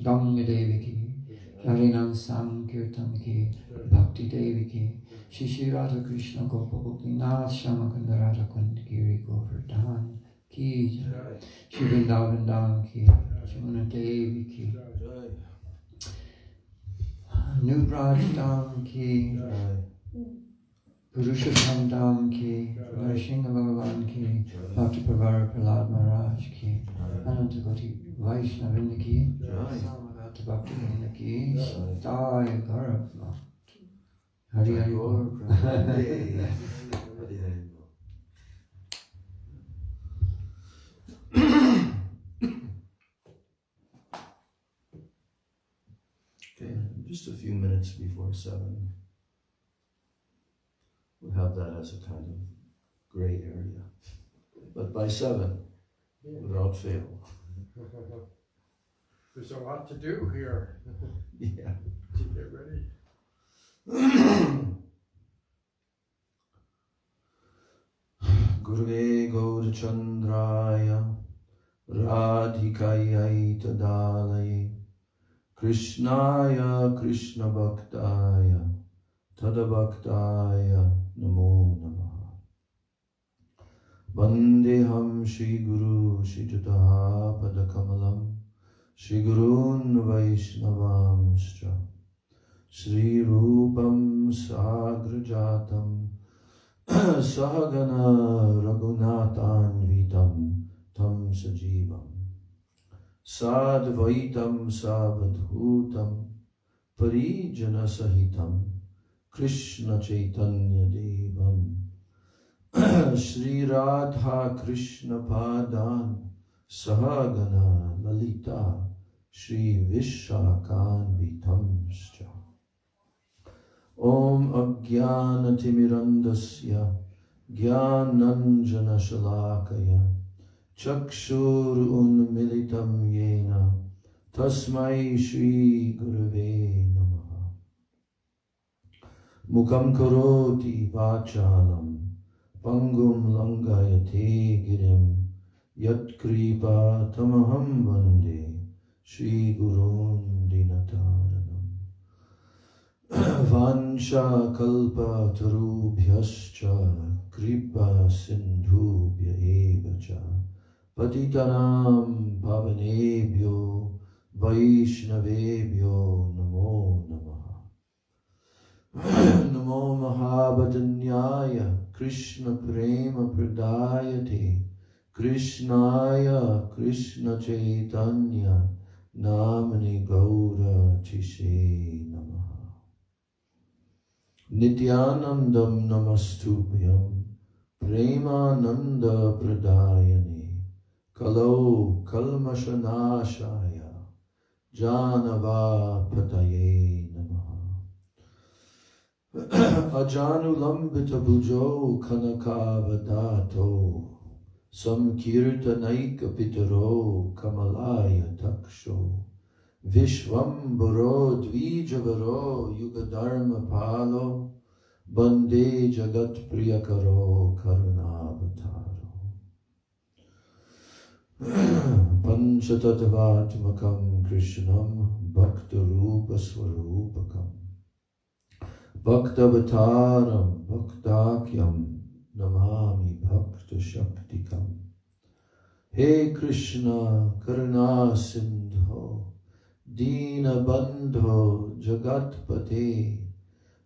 Ganga Devi ki, Harinam Sankirtan ki, Bhakti Devi ki, Shishi Radha Krishna Gopa Gopinath Shamakanda Radha Kund Giri Govardhan ki, Shri Vrindavan Dham ki, Jamuna Devi ki, New Braj Dham ki, Purushottam Dham ki, Narasingha Bhagavan ki, Bhakti Pravara Prahlad Maharaj ki, Anantagoti Vaishnavinda ki, Samagata Bhakti Vinda ki, Jai Gaurav Hari Hari Bol. Okay, just a few minutes before 7. We'll have that as a kind of gray area. But by 7, without fail. There's a lot to do here. Yeah. To get ready. Guruve Gaurachandraya Radhikaya Tadalaye Krishnaya Krishna Bhaktaya Tadabhaktaya Namo Namaha Vandeham Shri Guru Shri Jataha Padakamalam Shri Gurun Vaishnavamscha Shri Rupam Sagrajatam Sahagana Raghunathanvitam Tam Sajivam Sadvaitam Savadhutam Parijana Sahitam Krishna Chaitanya Devam Shri Radha Krishna Padan Sahagana Lalita Shri Vishakhanvitamscha Om Ajnanatirmirandasya Jnananjana Shalakaya Chakshur Unmilitam Yena Tasmai Shri Gurave Namaha Mukam Karoti Vachalam Pangum Langayate Girim Yat Kripa Tamaham Vande Shri Gurun Dinataranam Vansha Kalpa Tarubhyascha Kripa Sindhubhya Evacha Patitanam Pavanebhyo Vaishnavebhyo Namo Namaha Namo Mahabhadanyaya Krishna Prema Pradayate Krishnaya Krishna Chaitanya Namani Gaura Chishe Namaha Nityanandam Namastubhyam Premananda Pradayane Kalau Kalmashanashaya Janava Pataye Namaha Ajanulambita Bhujo Kanakavadato Samkirtanaika Pitaro Kamalaya Taksho Vishwambaro Dvijavaro Yugadharma Palo Bande Jagat Priyakaro Karunavataro Panchatattvatmakam Krishnam Bhakta Rupa Swarupakam Bhaktavataram Bhaktakyam Namami Bhakta Shaktikam He Krishna Karuna Sindho Dina Bandho Jagatpate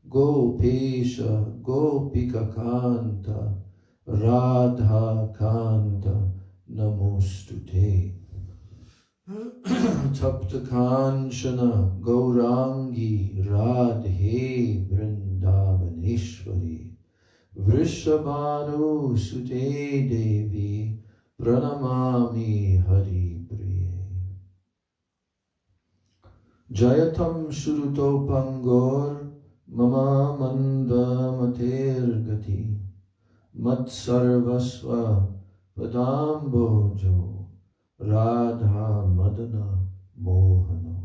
Gopesha Gopika Kanta Radha Kanta Namostute Tapta Kanchana Gaurangi Radhe Vrindavaneshwari Vrishabhanu Sute Devi Pranamami Hari Priye Jayatam Shuruto Pangor Mama Manda Matergati Mat Sarvasva Padambojo Radha Madana Mohano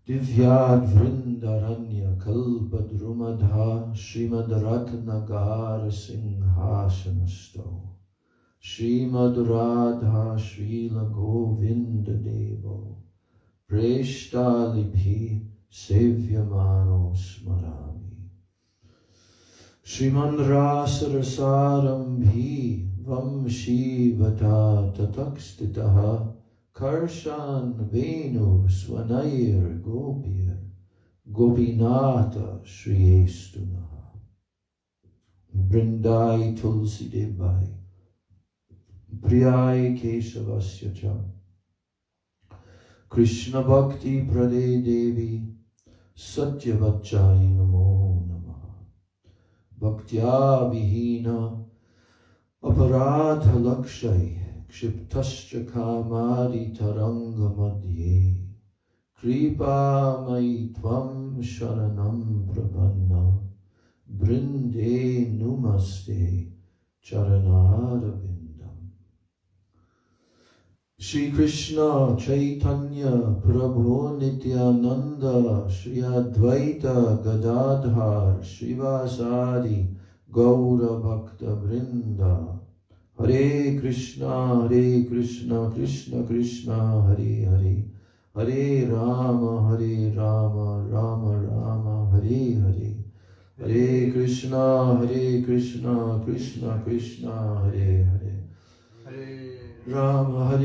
Divyad Vrindaranya Kalpadrumadha Srimad Ratnagar Singhasanasto Srimad Radha Srila Govinda Devo Preshtaliphi Sevyamano Smarami. Shriman Rasarasarambhi Vamshi Vata Tatakstitaha Karshan Venu Swanair Gopir Gopinata Shriyestunaha. Brindai Tulsi Debai Priyai Keshavasya Cha Krishna Bhakti Prade Devi Satyavachai Namo Namaha. Bhaktya Vihina Aparadha Lakshay Kshiptascha Kamari Taranga Madhye Kripa Mai Tvam Sharanam Prapanna Brinde Numaste Charanara Shri Krishna Chaitanya Prabhu Nityananda Shri Advaita Gadadhar Srivasadi Gaura Bhakta Vrinda. Hare Krishna Krishna Krishna Hare Hare, Hare Rama Rama Rama Hare Hare, Hare Krishna Krishna Krishna Hare Hare, Hare Rama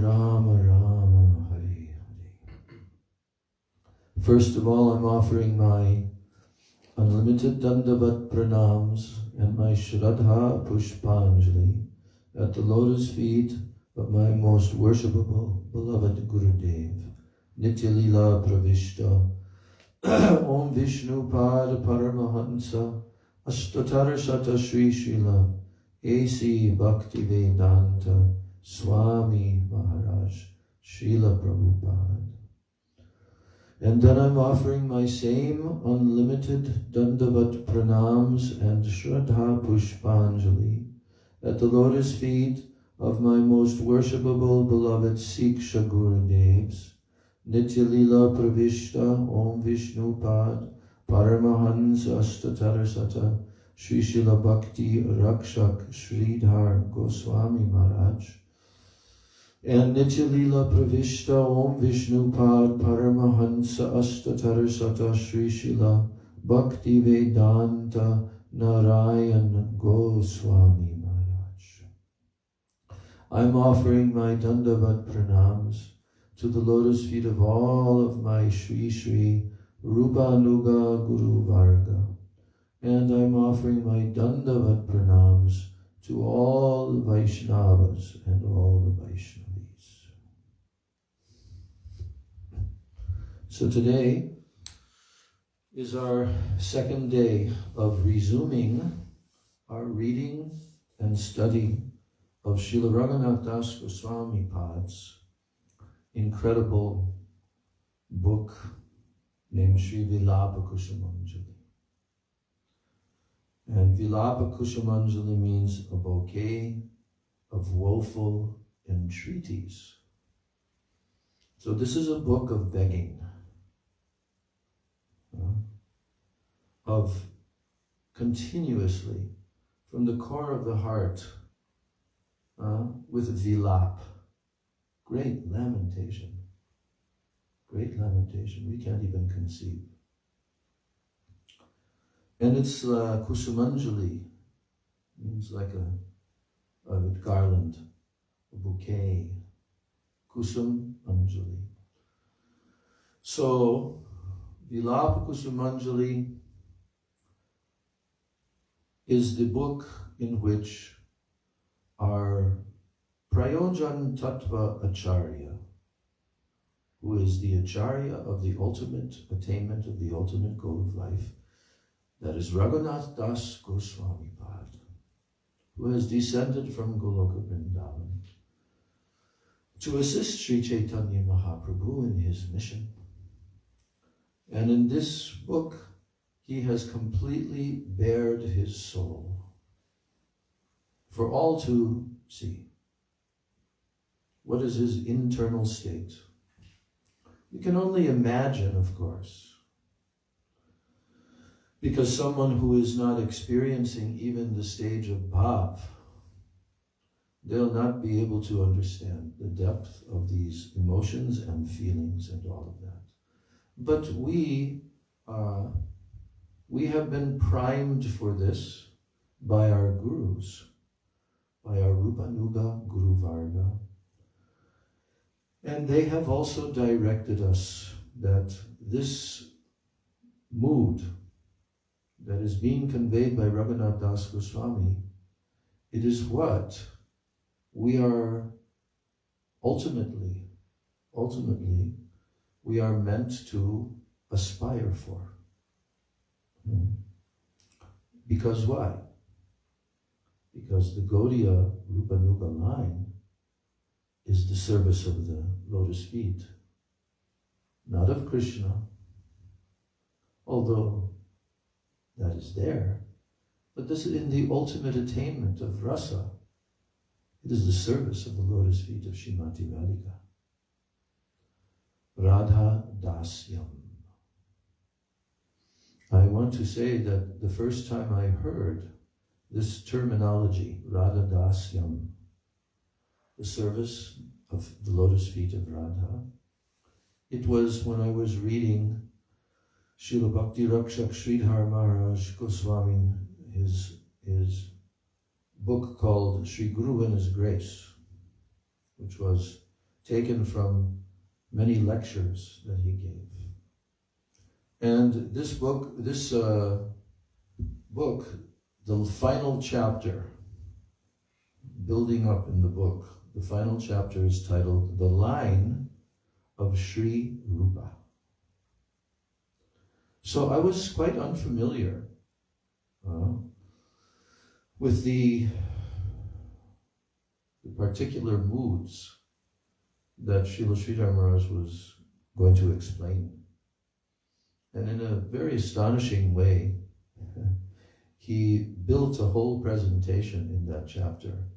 Rama Hare Hare. First of all, I'm offering my unlimited Dandavat Pranams and my Shraddha Pushpanjali at the lotus feet of my most worshipable, beloved Gurudev, Nitya Lila Pravishta, Om Vishnu Pada Paramahansa, Ashtatara Shata Sri Srila, A.C. Bhaktivedanta Swami Maharaj, Srila Prabhupada. And then I'm offering my same unlimited Dandavat Pranams and Shraddha Pushpanjali at the lotus feet of my most worshipable beloved Siksha Gurudevs, Nitya Lila Pravishta Om Vishnu Pad Paramahansa Ashtatara Sata Sri Srila Bhakti Rakshak Sridhar Goswami Maharaj, and Nitya Lila Pravishta Om Vishnu Pad Paramahansa Ashtatara Sata Sri Srila Bhakti Vedanta Narayan Goswami Maharaj. I'm offering my Dandavat Pranams to the lotus feet of all of my Shri Shri Rupanuga Guru Varga, and I'm offering my Dandavat Pranams to all the Vaishnavas and all the Vaishnavis. So today is our second day of resuming our reading and study of Srila Raghunath Das Goswami Pad's incredible book named Sri Vilapa-kusumanjali. And Vilapa-kusumanjali means a bouquet of woeful entreaties. So this is a book of begging, of continuously, from the core of the heart, with vilap, great lamentation. We can't even conceive. And it's kusumanjali, means like a garland, a bouquet, kusum anjali. So, Vilapa-kusumanjali is the book in which our Prayojan Tattva Acharya, who is the Acharya of the ultimate attainment of the ultimate goal of life, that is Raghunath Das Goswami Pad, who has descended from Goloka Vrindavan to assist Sri Chaitanya Mahaprabhu in his mission. And in this book, he has completely bared his soul for all to see. What is his internal state? You can only imagine, of course, because someone who is not experiencing even the stage of bhav they'll not be able to understand the depth of these emotions and feelings and all of that. But we have been primed for this by our gurus, by our Rupanuga Guru Varga. And they have also directed us that this mood that is being conveyed by Raghunath Das Goswami, it is what we are ultimately, we are meant to aspire for. Because why? Because the Gaudiya Rupanuga line is the service of the lotus feet, not of Krishna, although that is there, but this is in the ultimate attainment of rasa. It is the service of the lotus feet of Srimati Radhika. Radha Dasyam. I want to say that the first time I heard this terminology, Radha Dasyam, the service of the lotus feet of Radha, it was when I was reading Srila Bhakti Rakshak Sridhar Maharaj Goswami, his book called Sri Guru and His Grace, which was taken from many lectures that he gave. And this book, the final chapter, building up in the book, the final chapter is titled The Line of Sri Rupa. So I was quite unfamiliar with the particular moods that Srila Sridhar Maharaj was going to explain. And in a very astonishing way, he built a whole presentation in that chapter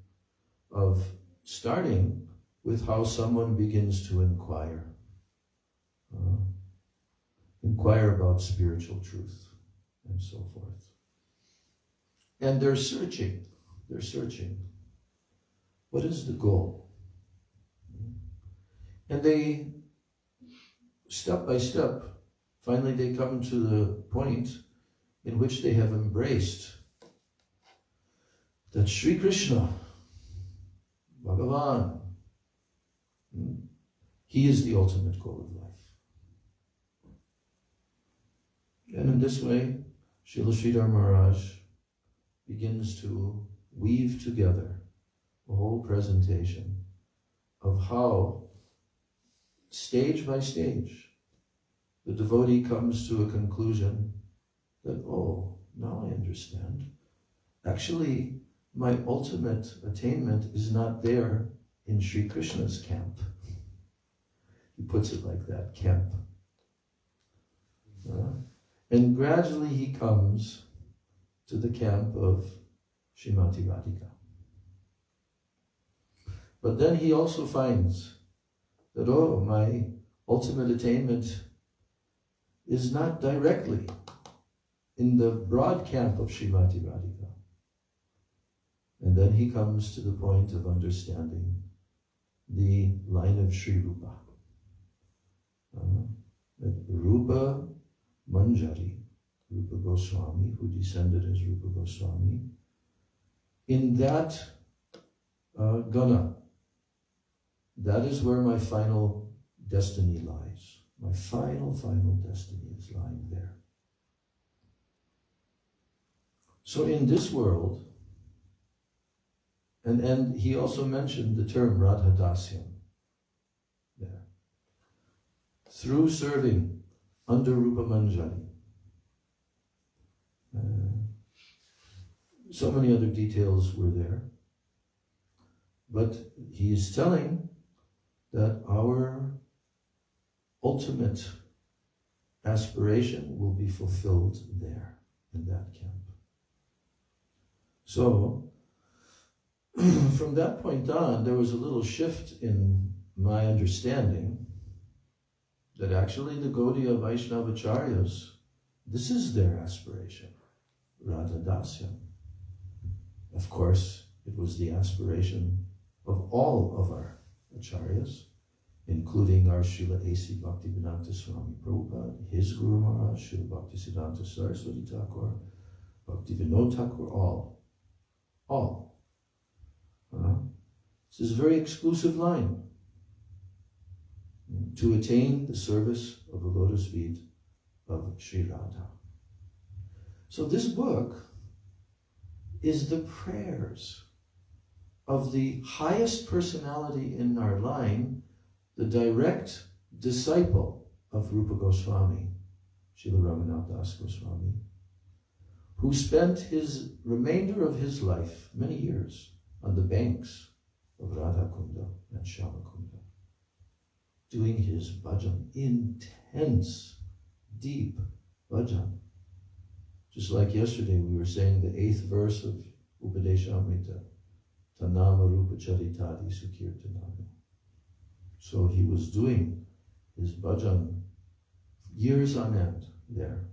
of starting with how someone begins to inquire about spiritual truth and so forth. And they're searching. What is the goal? And they, step by step, finally they come to the point in which they have embraced that Sri Krishna, Bhagavan, he is the ultimate goal of life. And in this way, Srila Sridhar Maharaj begins to weave together a whole presentation of how, stage by stage, the devotee comes to a conclusion that, oh, now I understand. Actually, my ultimate attainment is not there in Sri Krishna's camp. He puts it like that, camp. And gradually he comes to the camp of Srimati Radhika. But then he also finds that, oh, my ultimate attainment is not directly in the broad camp of Srimati Radhika. And then he comes to the point of understanding the line of Sri Rupa. That Rupa Manjari, Rupa Goswami, who descended as Rupa Goswami, in that Gana, that is where my final destiny lies. My final destiny is lying there. So in this world, and he also mentioned the term Radha Dasyam there. Through serving under Rupa Manjari. So many other details were there. But he is telling that our ultimate aspiration will be fulfilled there, in that camp. So, from that point on, there was a little shift in my understanding that actually the Gaudiya Vaishnavacharyas, this is their aspiration, Radha Dasyam. Of course, it was the aspiration of all of our acharyas, including our Srila A.C. Bhaktivedanta Swami Prabhupada, his Guru Maharaj, Srila Bhaktisiddhanta Saraswati Thakur, Bhaktivinoda Thakur, all. This is a very exclusive line to attain the service of the lotus feet of Sri Radha. So this book is the prayers of the highest personality in our line, the direct disciple of Rupa Goswami, Srila Raghunath Das Goswami, who spent his remainder of his life, many years, on the banks of Radha Kunda and Shama Kunda, doing his bhajan, intense, deep bhajan. Just like yesterday we were saying the 8th verse of Upadeshamrita, Tanama Rupa Charitadi Sukirtanami. So he was doing his bhajan years on end there,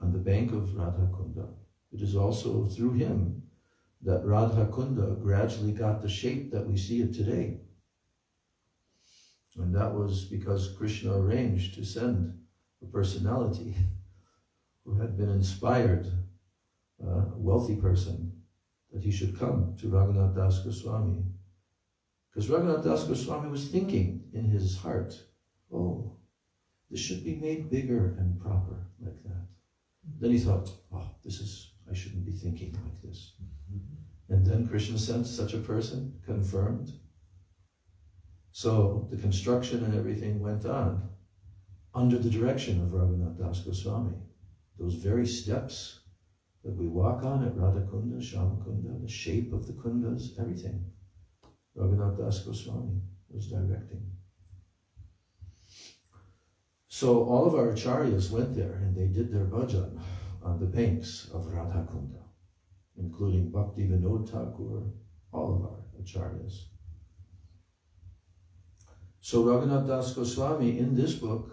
on the bank of Radha Kunda. It is also through him that Radha Kunda gradually got the shape that we see it today. And that was because Krishna arranged to send a personality who had been inspired, a wealthy person, that he should come to Raghunath Das Goswami. Because Raghunath Das Goswami was thinking in his heart, oh, this should be made bigger and proper like that. Then he thought, oh, I shouldn't be thinking like this. And then Krishna sent such a person, confirmed. So the construction and everything went on under the direction of Raghunath Das Goswami. Those very steps that we walk on at Radha Kunda, Shama Kunda, the shape of the kundas, everything, Raghunath Das Goswami was directing. So all of our acharyas went there and they did their bhajan on the banks of Radha Kunda, including Bhaktivinoda Thakur, all of our acharyas. So Raghunath Das Goswami, in this book,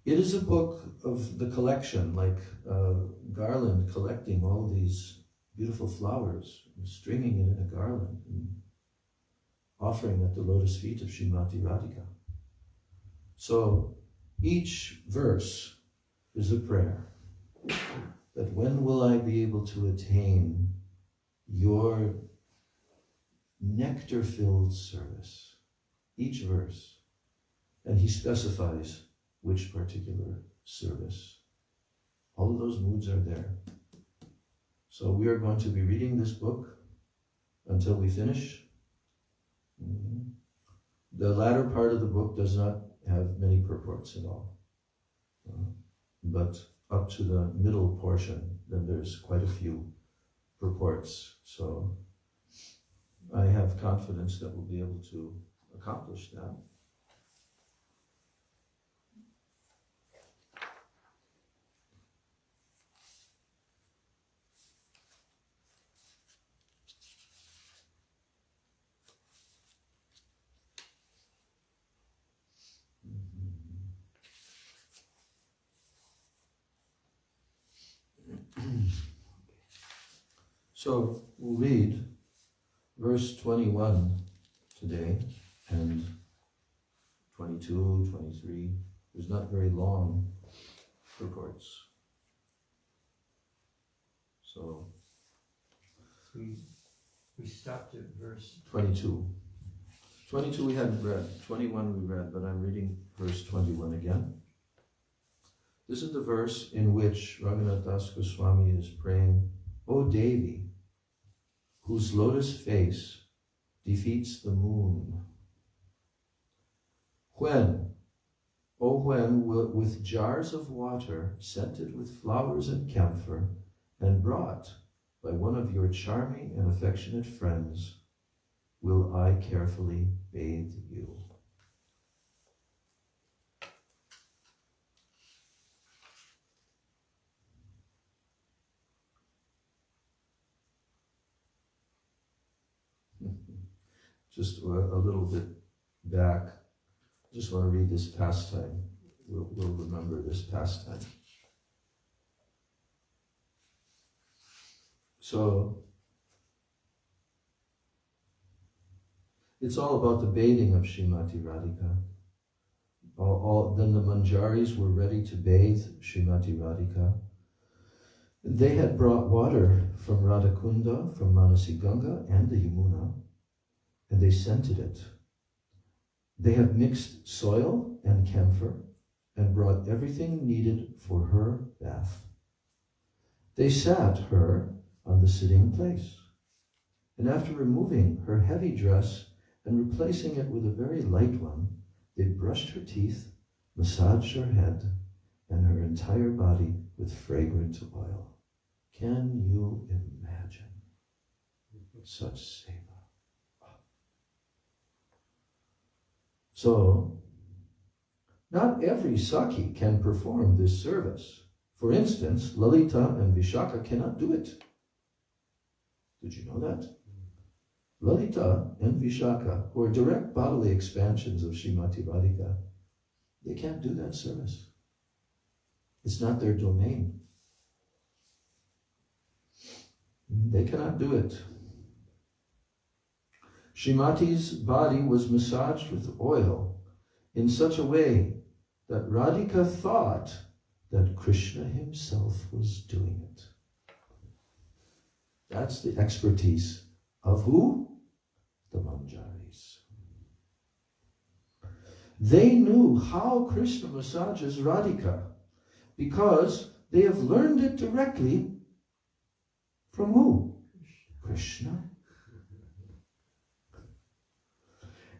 it is a book of the collection, like Garland collecting all these beautiful flowers, and stringing it in a garland, and offering at the lotus feet of Srimati Radhika. So each verse is a prayer that when will I be able to attain your nectar-filled service? Each verse. And he specifies which particular service. All of those moods are there. So we are going to be reading this book until we finish. The latter part of the book does not have many purports at all. But up to the middle portion, then there's quite a few purports. So I have confidence that we'll be able to accomplish that. So we'll read verse 21 today, and 22, 23. There's not very long purports. So we stopped at verse 22. 22 we hadn't read, 21 we read, but I'm reading verse 21 again. This is the verse in which Raghunath Das Goswami is praying, O Devi, whose lotus face defeats the moon. When with jars of water scented with flowers and camphor, and brought by one of your charming and affectionate friends, will I carefully bathe you. Just a little bit back, just want to read this pastime. We'll remember this pastime. So, It's all about the bathing of Srimati Radhika. Then the Manjaris were ready to bathe Srimati Radhika. They had brought water from Radhakunda, from Manasi Ganga and the Yamuna, and they scented it. They have mixed soil and camphor and brought everything needed for her bath. They sat her on the sitting place, and after removing her heavy dress and replacing it with a very light one, they brushed her teeth, massaged her head and her entire body with fragrant oil. Can you imagine such seva? So, not every Sakhi can perform this service. For instance, Lalita and Vishaka cannot do it. Did you know that? Lalita and Vishaka, who are direct bodily expansions of Srimati Radhika, they can't do that service. It's not their domain. They cannot do it. Srimati's body was massaged with oil in such a way that Radhika thought that Krishna himself was doing it. That's the expertise of who? The Manjaris. They knew how Krishna massages Radhika because they have learned it directly from who? Krishna.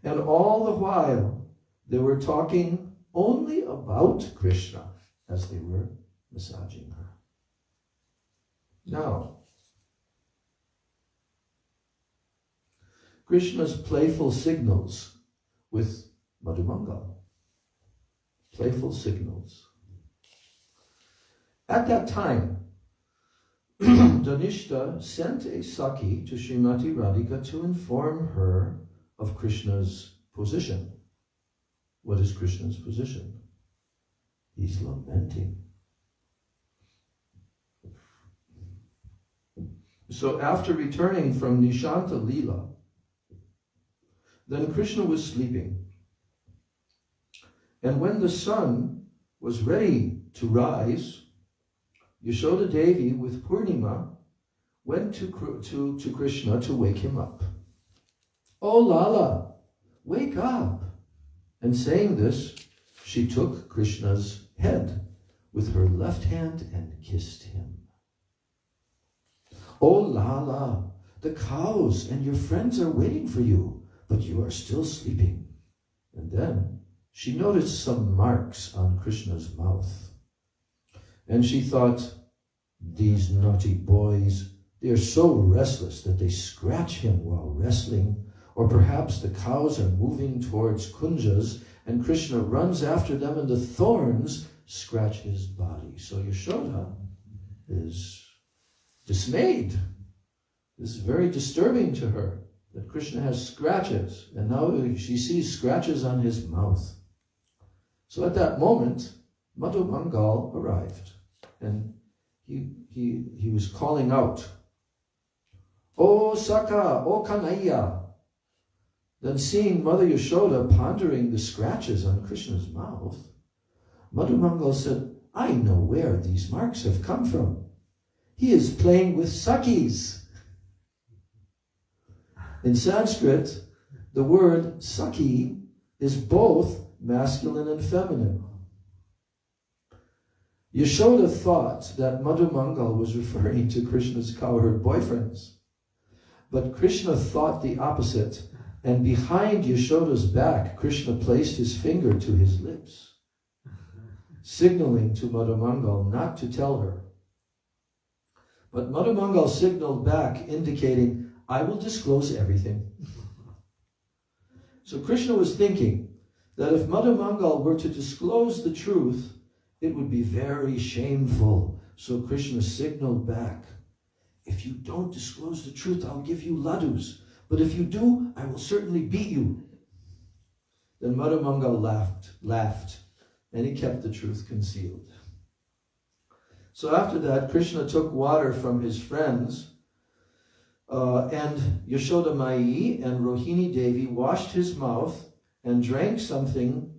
And all the while, they were talking only about Krishna as they were massaging her. Now, Krishna's playful signals with Madhumangal. Playful signals. At that time, Dhanishta sent a Sakhi to Srimati Radhika to inform her of Krishna's position. What is Krishna's position? He's lamenting. So after returning from Nishanta Leela, then Krishna was sleeping. And when the sun was ready to rise, Yashoda Devi with Purnima went to Krishna to wake him up. "Oh Lala, wake up!" And saying this, she took Krishna's head with her left hand and kissed him. "Oh Lala, the cows and your friends are waiting for you, but you are still sleeping." And then she noticed some marks on Krishna's mouth. And she thought, these naughty boys, they are so restless that they scratch him while wrestling, or perhaps the cows are moving towards Kunjas and Krishna runs after them and the thorns scratch his body. So Yashoda is dismayed. This is very disturbing to her that Krishna has scratches, and now she sees scratches on his mouth. So at that moment, Madhumangal arrived, and he was calling out, "O Saka, O Kanaya." Then seeing Mother Yashoda pondering the scratches on Krishna's mouth, Madhumangal said, "I know where these marks have come from. He is playing with Sakhis." In Sanskrit, the word Sakhi is both masculine and feminine. Yashoda thought that Madhumangal was referring to Krishna's cowherd boyfriends. But Krishna thought the opposite, and behind Yashoda's back, Krishna placed his finger to his lips, signaling to Madhumangal not to tell her. But Madhumangal signaled back, indicating, "I will disclose everything." So Krishna was thinking that if Madhumangal were to disclose the truth, it would be very shameful. So Krishna signaled back, "If you don't disclose the truth, I'll give you ladus. But if you do, I will certainly beat you." Then Madhumangal laughed, and he kept the truth concealed. So after that, Krishna took water from his friends And Yashoda Mai and Rohini Devi washed his mouth and drank something,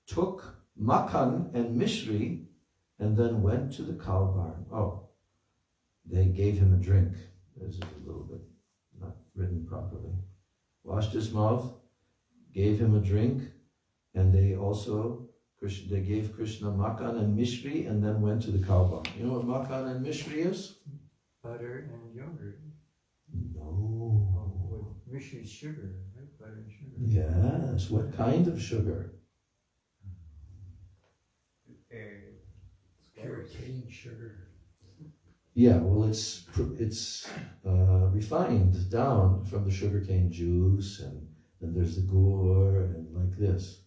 took makan and mishri, and then went to the cow barn. Oh, they gave him a drink. This is a little bit not written properly. Washed his mouth, gave him a drink, and they gave Krishna makan and mishri, and then went to the cow barn. You know what makan and mishri is? Butter and yogurt. No. Oh, mishri is sugar, right? Butter and sugar. Yes. What kind of sugar? Pure cane sugar. Yeah, well, it's refined down from the sugarcane juice, and then there's the gur, and like this.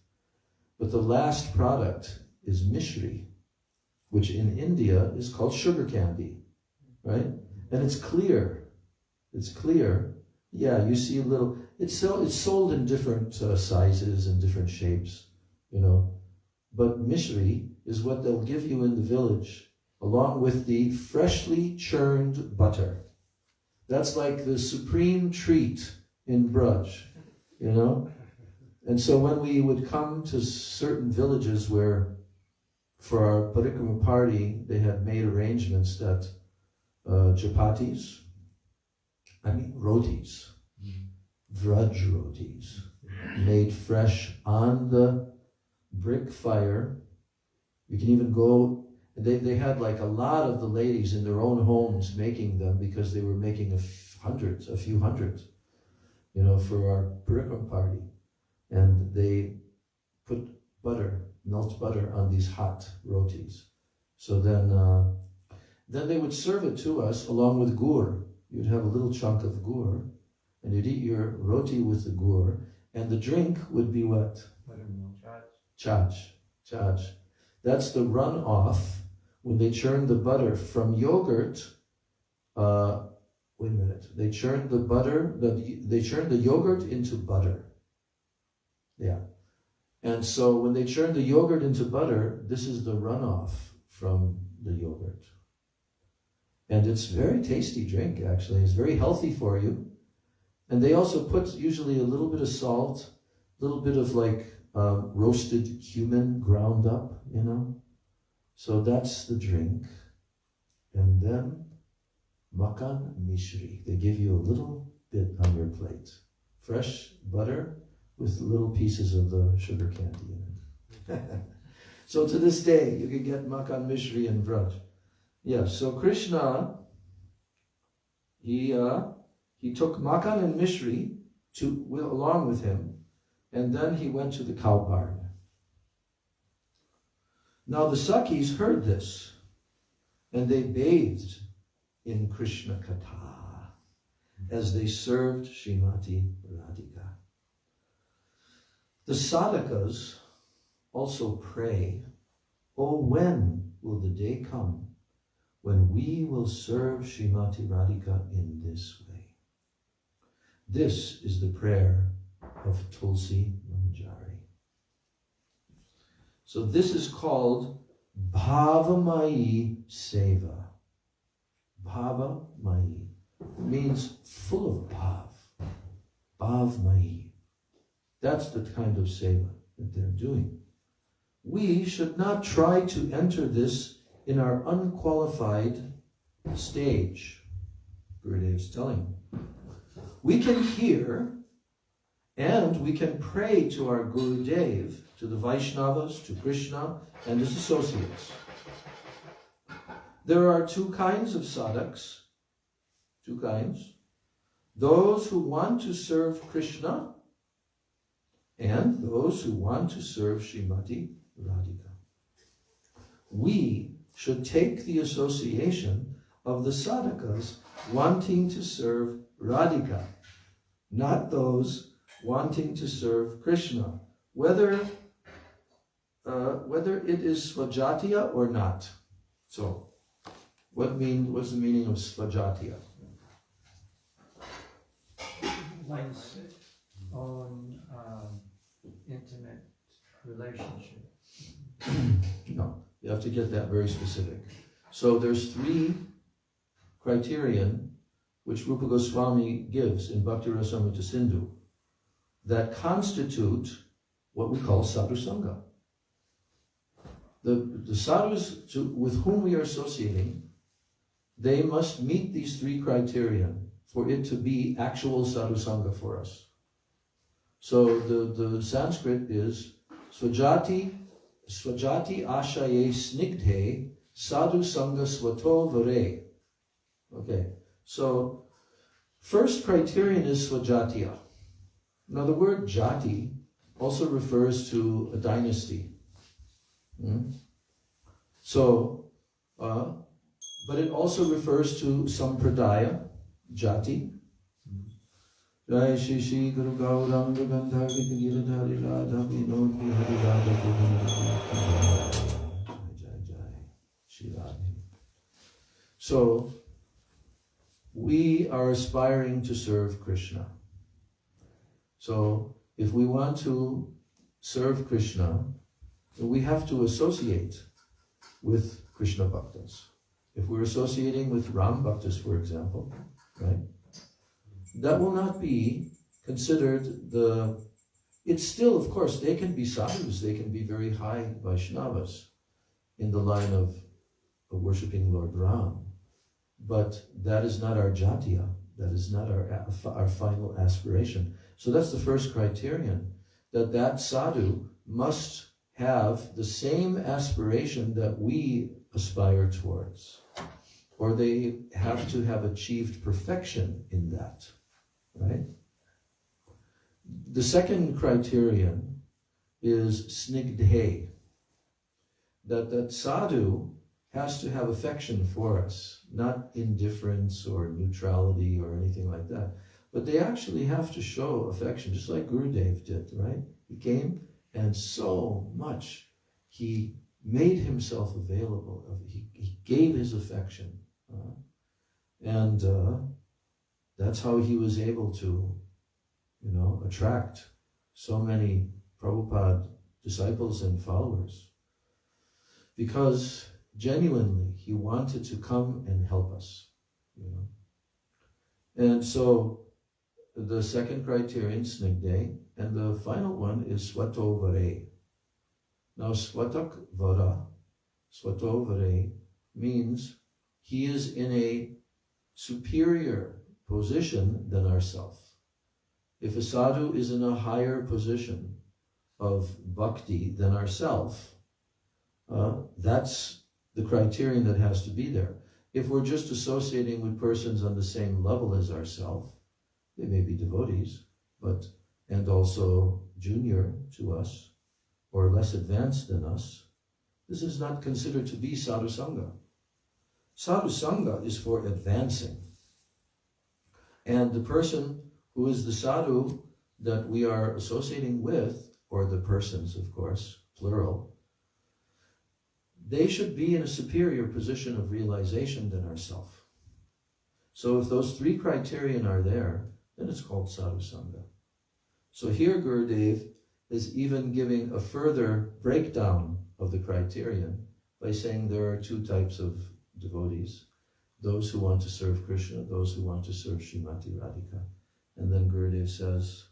But the last product is mishri, which in India is called sugar candy, right? And it's clear. It's clear. Yeah, you see a little. It's sold in different sizes and different shapes, you know. But mishri is what they'll give you in the village, along with the freshly churned butter. That's like the supreme treat in Braj, you know? And so when we would come to certain villages where, for our parikrama party, they had made arrangements that rotis, Vraj rotis, made fresh on the brick fire. You can even go, they had like a lot of the ladies in their own homes making them, because they were making a few hundred, you know, for our parikrama party. And they put melt butter on these hot rotis. So then they would serve it to us along with gur. You'd have a little chunk of gur, and you'd eat your roti with the gur, and the drink would be what? Buttermilk. Chaj. That's the runoff when they churn the butter from yogurt. Wait a minute. They churn the butter. They churn the yogurt into butter. Yeah. And so when they churn the yogurt into butter, this is the runoff from the yogurt. And it's very tasty drink, actually. It's very healthy for you. And they also put usually a little bit of salt, a little bit of like roasted cumin ground up, you know. So that's the drink. And then makan mishri. They give you a little bit on your plate. Fresh butter with little pieces of the sugar candy in it. So to this day, you can get makan mishri in Braj. Yeah, so Krishna, he took makan and mishri along with him, and then he went to the cow barn. Now the Sakis heard this, and they bathed in Krishna Katha as they served Srimati Radhika. The sadhakas also pray, "Oh, when will the day come when we will serve Srimati Radhika in this way?" This is the prayer of Tulsi Manjari. So this is called Bhavamayi Seva. Bhavamayi means full of bhav. Bhavamayi. That's the kind of seva that they're doing. We should not try to enter this in our unqualified stage, Gurudev's telling. We can hear and we can pray to our Gurudev, to the Vaishnavas, to Krishna and his associates. There are two kinds of sadhaks, two kinds. Those who want to serve Krishna and those who want to serve Srimati Radhika. We should take the association of the sadhakas wanting to serve Radhika, not those wanting to serve Krishna, whether it is svajatiya or not. So, what's the meaning of svajatiya? One's own intimate relationship. No, you have to get that very specific. So there's 3 criterion which Rupa Goswami gives in Bhakti Rasamrita Sindhu that constitute what we call sadhu sangha. The sadhus with whom we are associating, they must meet these 3 criterion for it to be actual sadhu sangha for us. So the Sanskrit is Svajati ashaye snigdhe sadhu sangha svato vare. Okay, so first criterion is svajatiya. Now the word jati also refers to a dynasty. So, but it also refers to sampradaya, jati. Jai Shri Shri Guru Gauranga Gandhar Giridhari Radha Vinod Bihari Radha Govinda Jai Jai Shri Radhe. So, we are aspiring to serve Krishna. So, if we want to serve Krishna, we have to associate with Krishna Bhaktas. If we're associating with Ram Bhaktas, for example, right, that will not be considered it's still, of course, they can be sadhus, they can be very high Vaishnavas in the line of worshipping Lord Ram. But that is not our jatiya, that is not our final aspiration. So that's the first criterion, that sadhu must have the same aspiration that we aspire towards, or they have to have achieved perfection in that, right? The second criterion is snigdhe, that sadhu has to have affection for us, not indifference or neutrality or anything like that, but they actually have to show affection, just like Gurudev did, right? He came and so much he made himself available. He gave his affection. And that's how he was able to, attract so many Prabhupada disciples and followers. Because genuinely, he wanted to come and help us. And so, the second criterion, snigde, and the final one is swato vare. Now, swatak vara, swato vare, means he is in a superior position than ourself. If a sadhu is in a higher position of bhakti than ourself, that's the criterion that has to be there. If we're just associating with persons on the same level as ourselves, they may be devotees, and also junior to us, or less advanced than us, this is not considered to be sadhu sangha. Sadhu sangha is for advancing. And the person who is the sadhu that we are associating with, or the persons, of course, plural, they should be in a superior position of realization than ourselves. So if those 3 criterion are there, then it's called sadhu sangha. So here Gurudev is even giving a further breakdown of the criterion by saying there are 2 types of devotees: those who want to serve Krishna, those who want to serve Srimati Radhika. And then Gurudev says,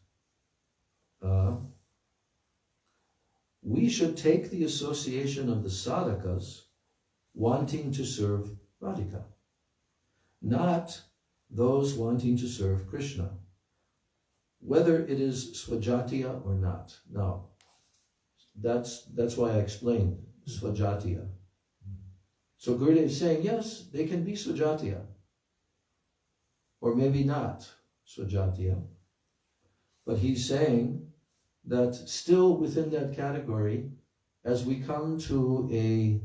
we should take the association of the sadhakas wanting to serve Radhika, not those wanting to serve Krishna, whether it is swajatiya or not. Now, that's why I explained swajatiya. So Gurudev is saying, yes, they can be swajatiya, or maybe not swajatiya, but he's saying that still within that category, as we come to a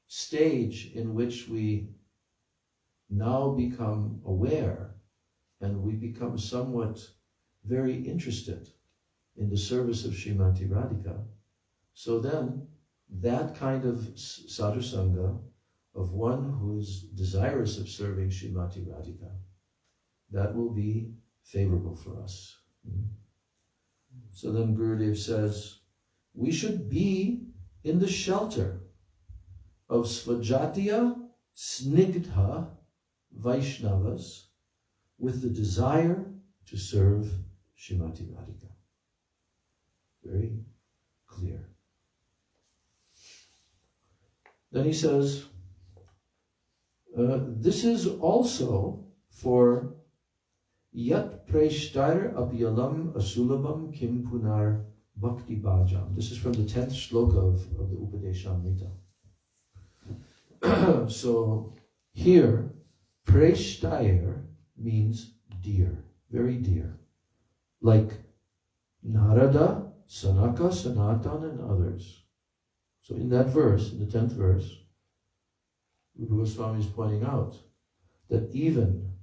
stage in which we now become aware and we become somewhat very interested in the service of Srimati Radhika, so then that kind of sadhu sangha of one who is desirous of serving Srimati Radhika, that will be favorable for us. So then Gurudev says, we should be in the shelter of svajatiya snigdha Vaishnavas with the desire to serve Srimati Radhika. Very clear. Then he says, this is also for Yat Preshtair Abhyalam Asulabam Kim Punar Bhakti Bhajam. This is from the 10th shloka of the Upadeshamrita. So here, Preshtair means dear, very dear. Like Narada, Sanaka, Sanatan, and others. So in that verse, in the 10th verse, Rupa Goswami is pointing out that even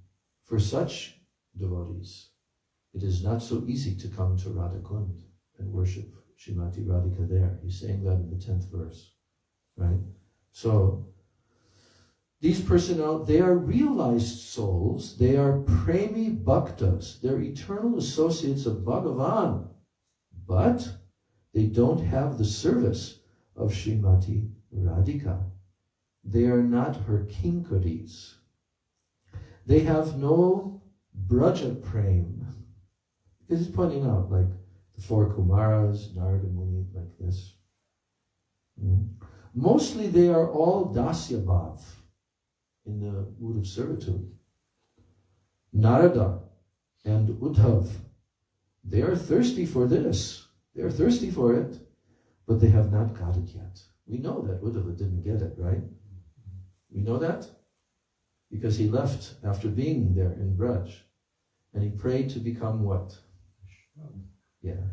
for such devotees, it is not so easy to come to Radha Kund and worship Srimati Radhika there. He's saying that in the 10th verse, right? So, these personnel, they are realized souls, they are premi bhaktas, they're eternal associates of Bhagavan, but they don't have the service of Srimati Radhika. They are not her kinkaris. They have no Braja Prem. Because he's pointing out, like the 4 Kumaras, Narada Muni, like this. Mostly they are all Dasya Bhav, in the mood of servitude. Narada and Uddhav, they are thirsty for this. They are thirsty for it, but they have not got it yet. We know that Uddhava didn't get it, right? We know that because he left after being there in Braj, and he prayed to become what? Yeah,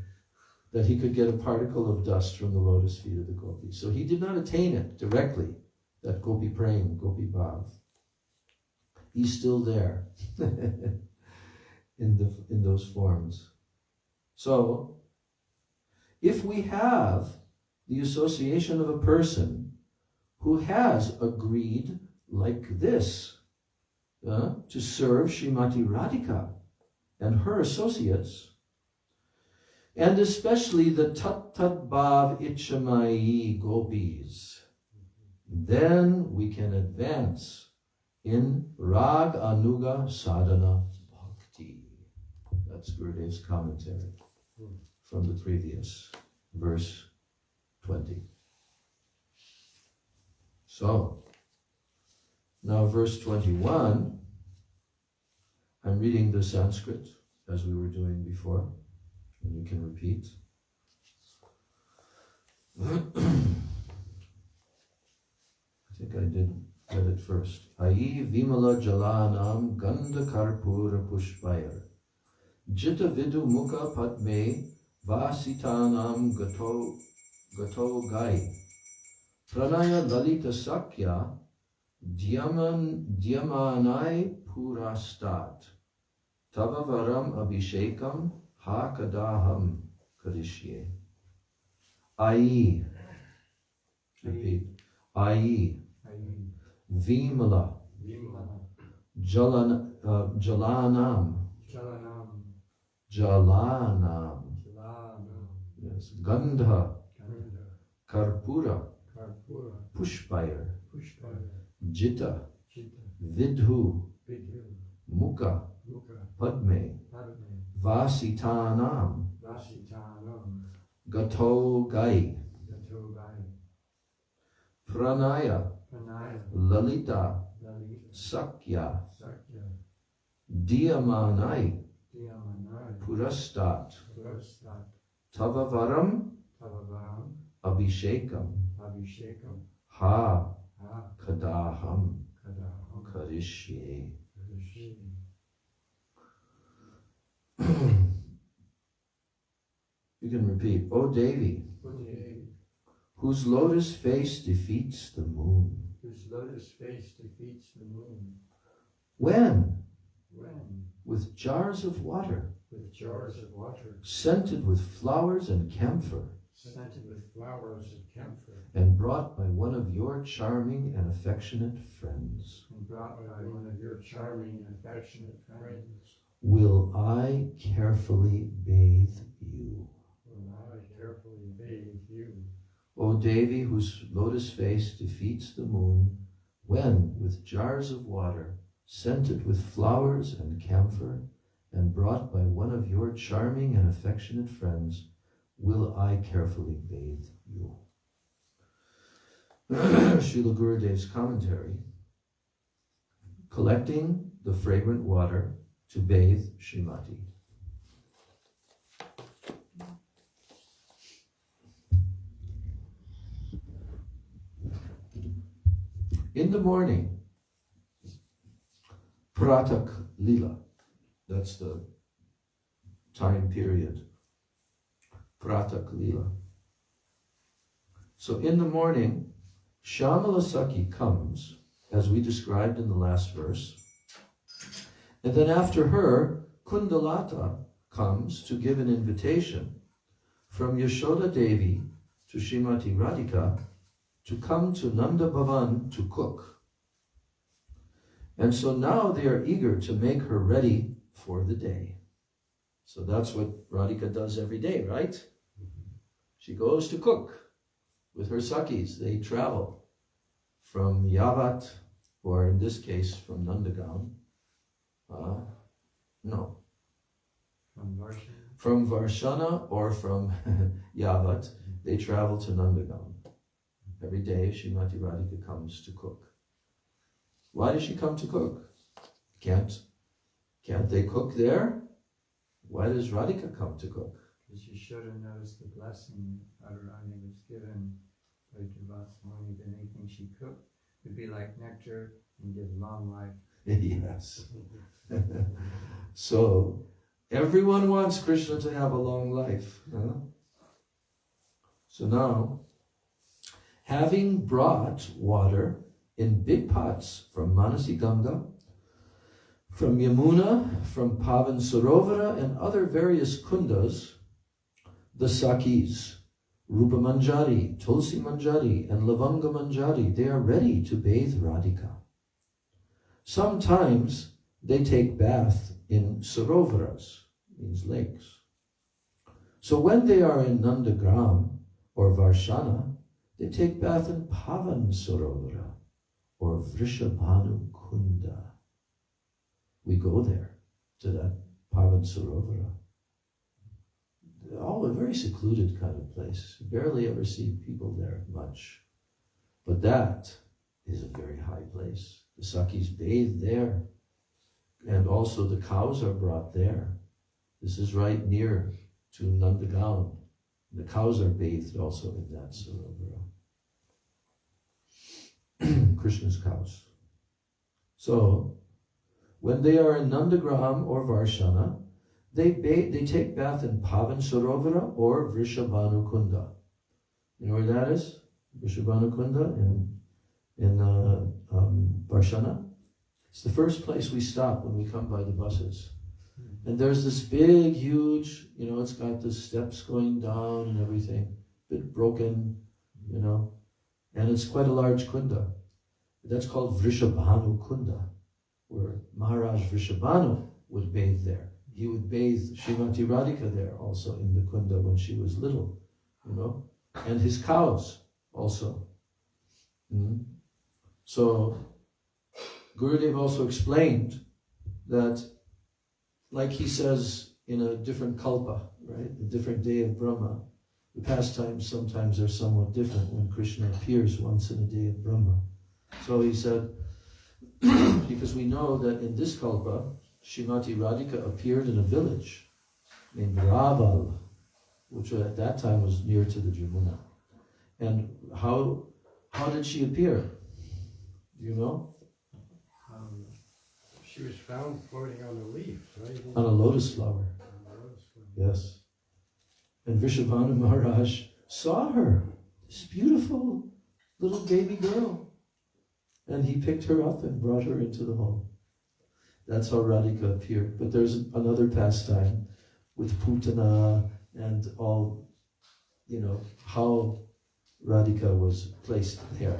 that he could get a particle of dust from the lotus feet of the gopis. So he did not attain it directly, that Gopi Prem, Gopi Bhav. He's still there in those forms. So, if we have the association of a person who has agreed like this to serve Srimati Radhika and her associates, and especially the Tat-Tat Bhav Icchamayi Gopis, then we can advance in Rag Anuga Sadhana Bhakti. That's Gurudev's commentary from the previous verse 20. So, now verse 21, I'm reading the Sanskrit as we were doing before, and you can repeat. I think I did get it first. Ai Vimala Jalanam Gandha Karpura Pushpayar Jita Vidu Mukha Padme Vasitanam Gato Gai Pranaya Lalita Sakya Dyamanai Purastat Tavavaram Abhishekam Hakadaham Karishye. Ai, repeat, Ai Vimala Jalanam yes, Gandha Karpura Pushpayar Jita Vidhu Mukha Padme Vasitanam Gato Gai Pranaya Lalita Sakya Diyamanai Purastat Tavavaram Abhishekam Ha Kadaham Karishye. You can repeat, O Devi, whose lotus face defeats the moon. Whose lotus face defeats the moon. When? When? With jars of water. With jars of water. Scented with flowers and camphor. Scented with flowers and camphor. And brought by one of your charming and affectionate friends. And brought by one of your charming and affectionate friends. Will I carefully bathe you. Will I carefully bathe you. O Devi, whose lotus face defeats the moon, when, with jars of water, scented with flowers and camphor, and brought by one of your charming and affectionate friends, will I carefully bathe you. Srila Gurudev's commentary, collecting the fragrant water to bathe Srimati. In the morning, Pratak Lila, that's the time period, Pratak Lila. So in the morning, Shyamala Sakhi comes, as we described in the last verse, and then after her, Kundalata comes to give an invitation from Yashoda Devi to Srimati Radhika to come to Nanda Bhavan to cook. And so now they are eager to make her ready for the day. So that's what Radhika does every day, right? She goes to cook with her Sakhis. They travel from Yavat, or in this case from Nandagaon. From Varshana or from Yavat, they travel to Nandagaon. Every day, Srimati Radhika comes to cook. Why does she come to cook? Can't they cook there? Why does Radhika come to cook? Because you should have noticed the blessing Radharani was given by Devaswami, that anything she cooked would be like nectar and give long life. Yes. So, everyone wants Krishna to have a long life. Huh? So now, having brought water in big pots from Manasi Ganga, from Yamuna, from Pavan Sarovara, and other various kundas, the Sakhis, Rupa Manjari, Tulsi Manjari, and Lavanga Manjari, they are ready to bathe Radhika. Sometimes they take bath in Sarovaras, means lakes. So when they are in Nandagram or Varshana, they take bath in Pavan Sarovara or Vrishabhanu Kunda. We go there to that Pavan Sarovara. All a very secluded kind of place. You barely ever see people there much. But that is a very high place. The Sakhis bathe there. And also the cows are brought there. This is right near to Nandagaon. The cows are bathed also in that Sarovara. Krishna's cows. So, when they are in Nandagram or Varshana, they take bath in Pavan Sarovara or Vrishabhanu Kunda. You know where that is? Vrishabhanu Kunda in Varshana. It's the first place we stop when we come by the buses. And there's this big, huge, it's got the steps going down and everything, a bit broken, and it's quite a large kunda. That's called Vrishabhanu Kunda, where Maharaj Vrishabhanu would bathe there. He would bathe Srimati Radhika there also in the kunda when she was little, and his cows also. So Gurudev also explained that, like he says in a different kalpa, right, a different day of Brahma, the pastimes sometimes are somewhat different when Krishna appears once in a day of Brahma. So he said, because we know that in this kalpa, Srimati Radhika appeared in a village named Raval, which at that time was near to the Jamuna. And how did she appear? Do you know? She was found floating on a leaf, right? On a lotus flower. Yes. And Vrishabhanu Maharaj saw her, this beautiful little baby girl. And he picked her up and brought her into the home. That's how Radhika appeared. But there's another pastime with Putana and all, how Radhika was placed there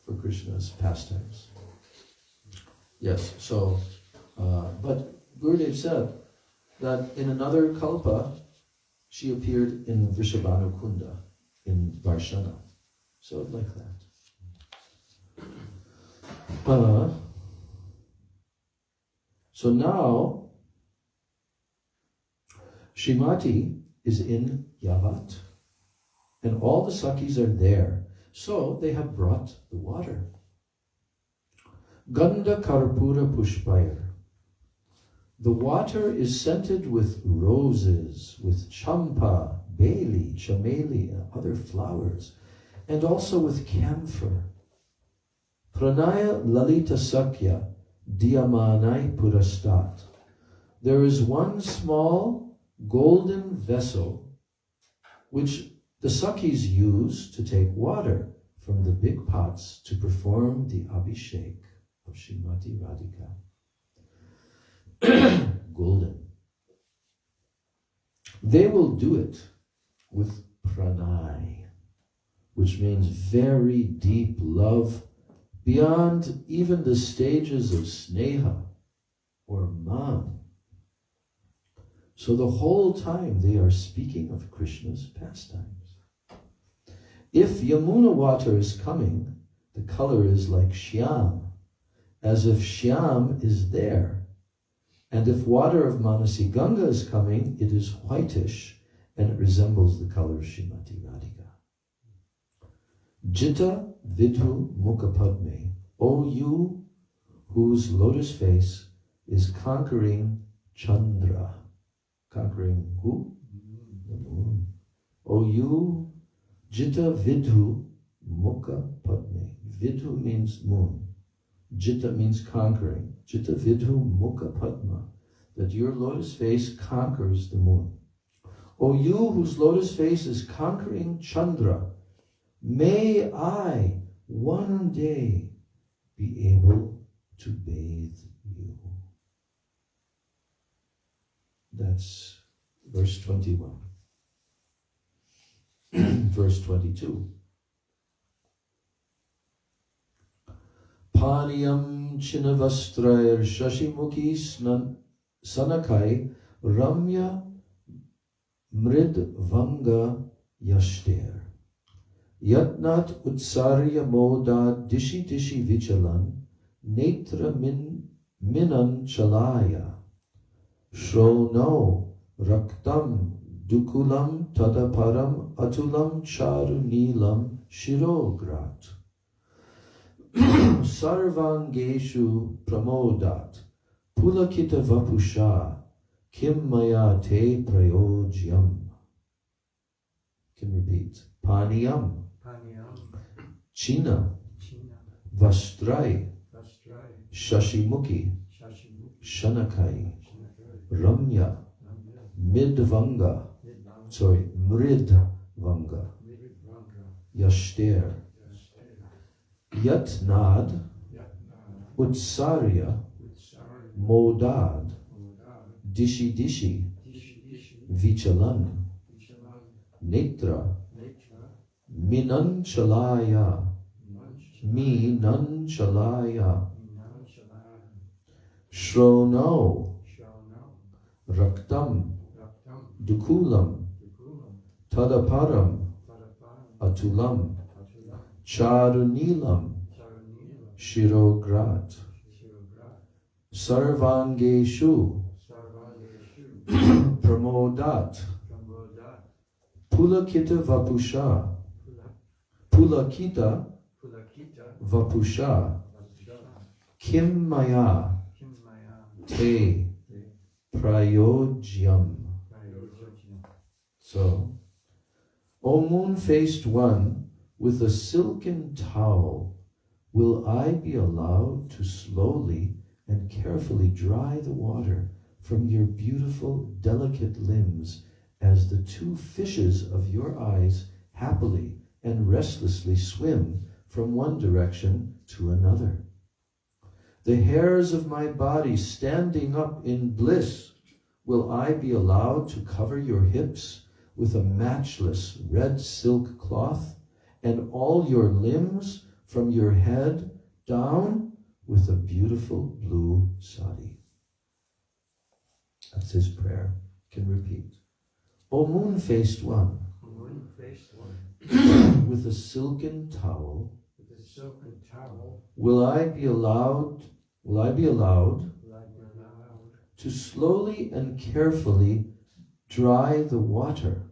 for Krishna's pastimes. Yes, so, but Gurudev said that in another kalpa, she appeared in Vrishabhanu Kunda in Varshana. So like that. So now, Srimati is in Yavat, and all the Sakhis are there. So they have brought the water. Ganda Karpura Pushpayar. The water is scented with roses, with champa, beli, chameli, and other flowers, and also with camphor. Pranaya Lalita Sakya Diyamanai Purastat. There is one small golden vessel which the Sakhis use to take water from the big pots to perform the Abhishek of Srimati Radhika. Golden. They will do it with pranay, which means very deep love beyond even the stages of sneha or man. So the whole time they are speaking of Krishna's pastimes. If Yamuna water is coming, the color is like Shyam, as if Shyam is there. And if water of Manasi Ganga is coming, it is whitish, and it resembles the color of Srimati Radhika. Jita Vidhu Mukha Padme. O you whose lotus face is conquering Chandra. Conquering who? The moon. O you, Jita Vidhu Mukha Padme. Vidhu means moon. Jita means conquering. Jita Vidhu Mukha Padma. That your lotus face conquers the moon. O you whose lotus face is conquering Chandra, may I one day be able to bathe you. That's verse 21. Verse 22. Paniyam Chinavastrair Shashimukhi Sanakai Ramya Mrid Vanga Yashter Yatnat Utsarya Moda Dishi Dishi Vichalan Netra Minan Chalaya Shrono Raktam Dukulam Tadaparam Atulam Charunilam Shirograt Sarvangeshu Pramodat Pulakita Vapusha Kim Maya Te Prayojyam. Can repeat. Paniyam China Vastrai Shashimukhi Shanakai Ramya Midvanga Mridvanga Yashter Yatnad Utsarya Modad Dishi Dishi Vichalan Netra Minanchalaya Shrono Raktam Dukulam Tadaparam Atulam Charunilam Shirograt Sarvangeshu Pramodat Pulakita Vapusha Kim Maya Te Prayojyam. So, O moon-faced one, with a silken towel, will I be allowed to slowly and carefully dry the water from your beautiful, delicate limbs as the two fishes of your eyes happily and restlessly swim from one direction to another. The hairs of my body standing up in bliss, will I be allowed to cover your hips with a matchless red silk cloth, and all your limbs from your head down with a beautiful blue sari. That's his prayer. Can repeat. O moon-faced one, with a silken towel, silken towel, will I be allowed to slowly and carefully dry the water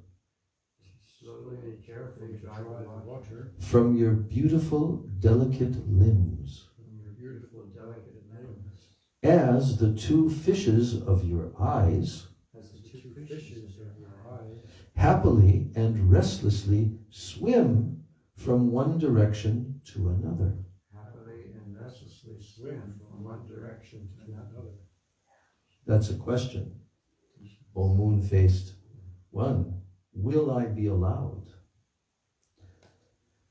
slowly and carefully dry the water from your beautiful, delicate limbs, from your beautiful, delicate limbs, as the two fishes of your eyes as the two fishes of your eyes happily and restlessly swim from one direction to another. happily and restlessly swim from one direction to another. That's a question. O moon-faced one, will I be allowed?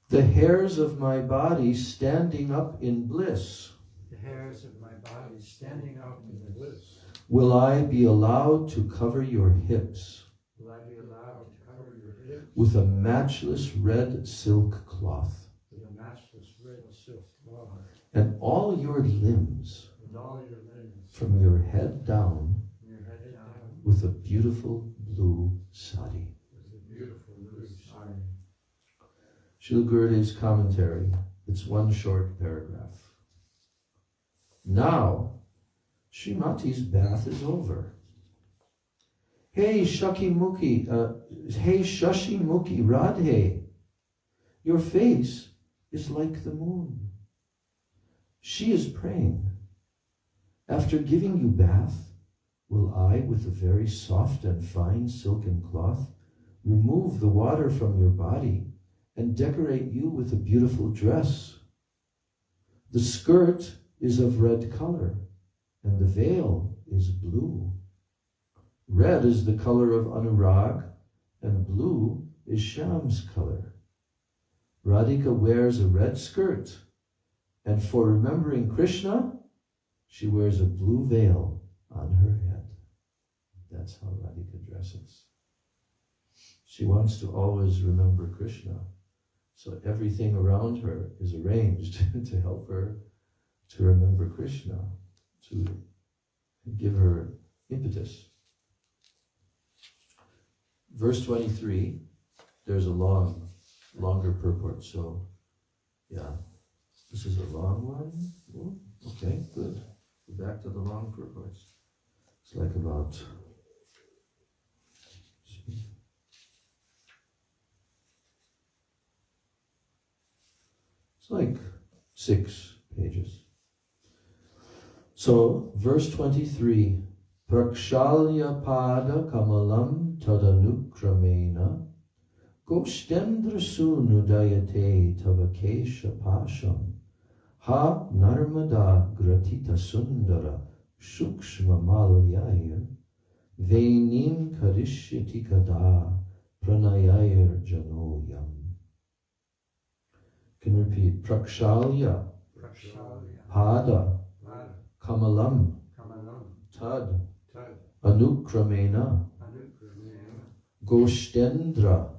The hairs of my body standing up in bliss, The hairs of my body standing up in bliss, will I be allowed to cover your hips will I be allowed to cover your hips with a matchless red silk cloth, with a matchless red silk cloth, and all your limbs and all your limbs from your head down from your head down with a beautiful blue sari. with a beautiful blue sari. Srila Gurudev's commentary, it's one short paragraph. Now, Srimati's bath is over. Hey Shashimukhi Radhe, your face is like the moon. She is praying. After giving you bath, will I, with a very soft and fine silken cloth, remove the water from your body and decorate you with a beautiful dress. The skirt is of red color, and the veil is blue. Red is the color of Anurag, and blue is Sham's color. Radhika wears a red skirt, and for remembering Krishna, she wears a blue veil on her head. That's how Radhika dresses. She wants to always remember Krishna, so everything around her is arranged to help her to remember Krishna, to give her impetus. Verse 23, there's a longer purport, so yeah, this is a long one. Oh, okay, good. Go back to the long purports. It's like about it's like 6 pages. So, verse 23, Prakshalya pada kamalam tadanukramena Goshtendra sunu dayate tavakesha pasham Ha narmada gratita sundara shukshma malyayir Venim karishyati kada pranayayir janoyam. Can repeat. Prakshalya pada kamalam tad anukramena Goshtendra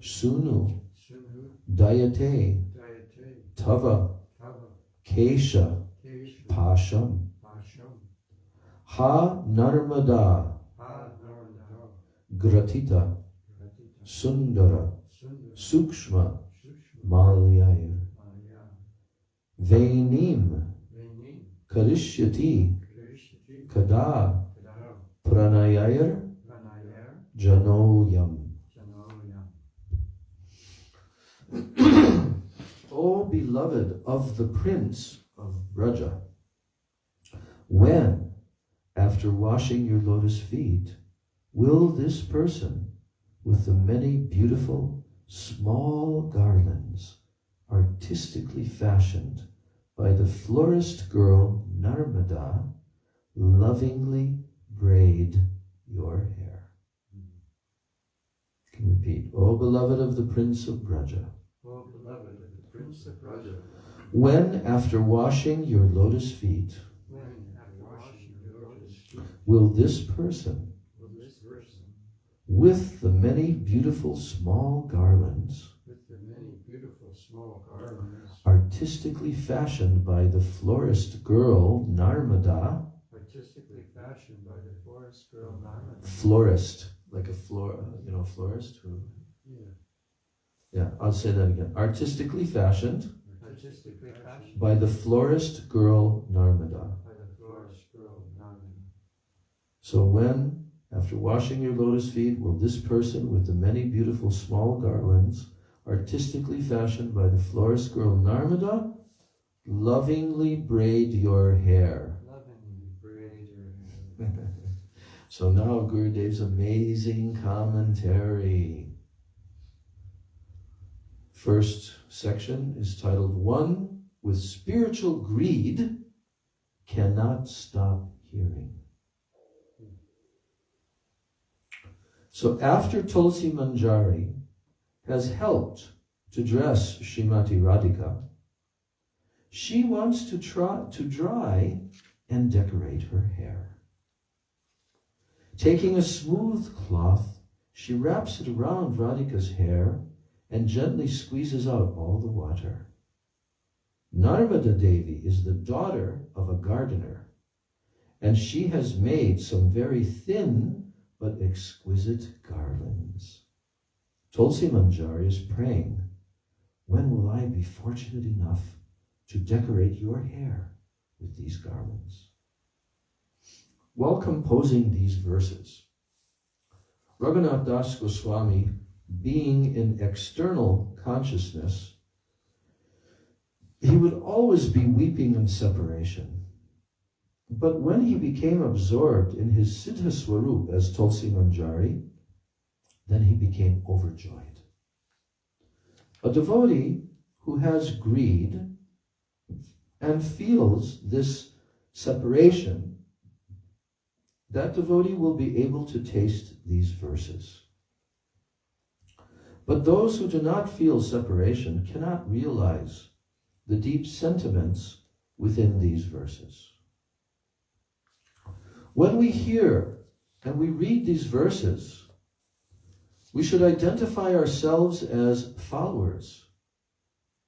sunu dayate tava kesha pasham ha narmada gratita sundara sukshma malyayir venim karishyati kada pranayayir janoyam. O beloved of the Prince of Braja, when, after washing your lotus feet, will this person, with the many beautiful small garlands artistically fashioned by the florist girl Narmada, lovingly braid your hair? You can repeat. O beloved of the Prince of Braja, O beloved of the Prince of Braja, when, after washing your lotus feet, when after washing your lotus feet, will this person, with the many beautiful small garlands, artistically fashioned by the florist girl Narmada, florist, like a florist who, yeah, I'll say that again. Artistically fashioned artistically fashioned by the florist girl Narmada. by the florist girl Narmada. So when, after washing your lotus feet, will this person with the many beautiful small garlands, artistically fashioned by the florist girl Narmada, lovingly braid your hair? Lovingly braid your hair. So now Gurudev's amazing commentary. First section is titled, One with Spiritual Greed Cannot Stop Hearing. So after Tulsi Manjari has helped to dress Srimati Radhika, she wants to dry and decorate her hair. Taking a smooth cloth, she wraps it around Radhika's hair and gently squeezes out all the water. Narmada Devi is the daughter of a gardener, and she has made some very thin but exquisite garlands. Tulsi Manjari is praying, when will I be fortunate enough to decorate your hair with these garlands? While composing these verses, Raghunath Das Goswami, being in external consciousness, he would always be weeping in separation. But when he became absorbed in his Siddha Swarup as Tulsi Manjari, then he became overjoyed. A devotee who has greed and feels this separation, that devotee will be able to taste these verses. But those who do not feel separation cannot realize the deep sentiments within these verses. When we hear and we read these verses, we should identify ourselves as followers.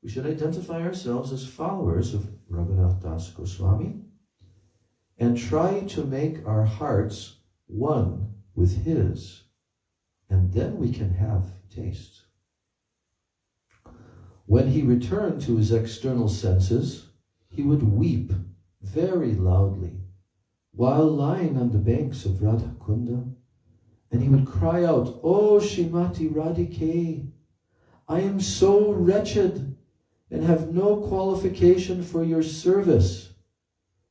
We should identify ourselves as followers of Raghunath Das Goswami and try to make our hearts one with his, and then we can have taste. When he returned to his external senses, he would weep very loudly while lying on the banks of Radha Kunda, and he would cry out, "Oh Srimati Radhike, I am so wretched and have no qualification for your service.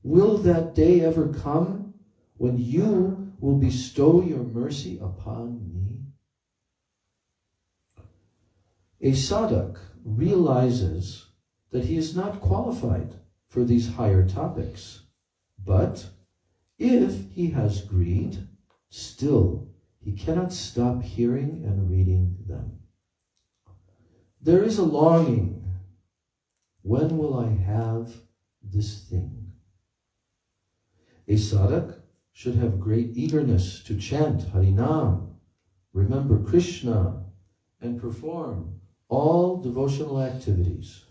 Will that day ever come when you will bestow your mercy upon me?" A sadhak realizes that he is not qualified for these higher topics, but if he has greed, still he cannot stop hearing and reading them. There is a longing. When will I have this thing? A sadhak should have great eagerness to chant Harinam, remember Krishna, and perform all devotional activities.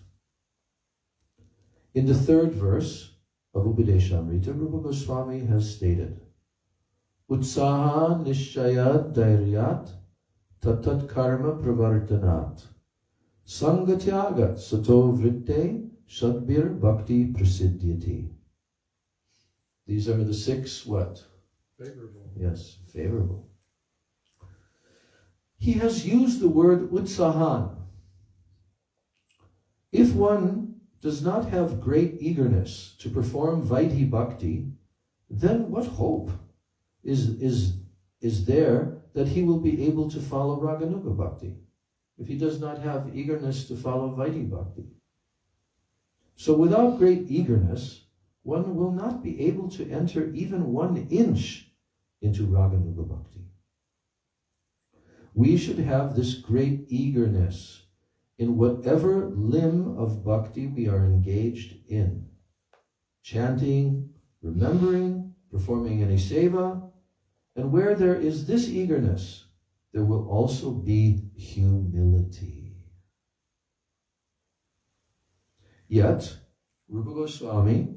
In the third verse of Upadeshamrita, Rupa Goswami has stated, Utsaha nishchayat dhairyat tatat karma pravartanat sangatyagat sato vritte shadbir bhakti prasiddhyati. These are the six what? Favorable. Yes, favorable. He has used the word utsahan. If one does not have great eagerness to perform Vaidhi Bhakti, then what hope is there that he will be able to follow Raganuga Bhakti, if he does not have eagerness to follow Vaidhi Bhakti? So without great eagerness, one will not be able to enter even 1 inch into Raganuga Bhakti. We should have this great eagerness in whatever limb of bhakti we are engaged in. Chanting, remembering, performing any seva, and where there is this eagerness, there will also be humility. Yet, Rupa Goswami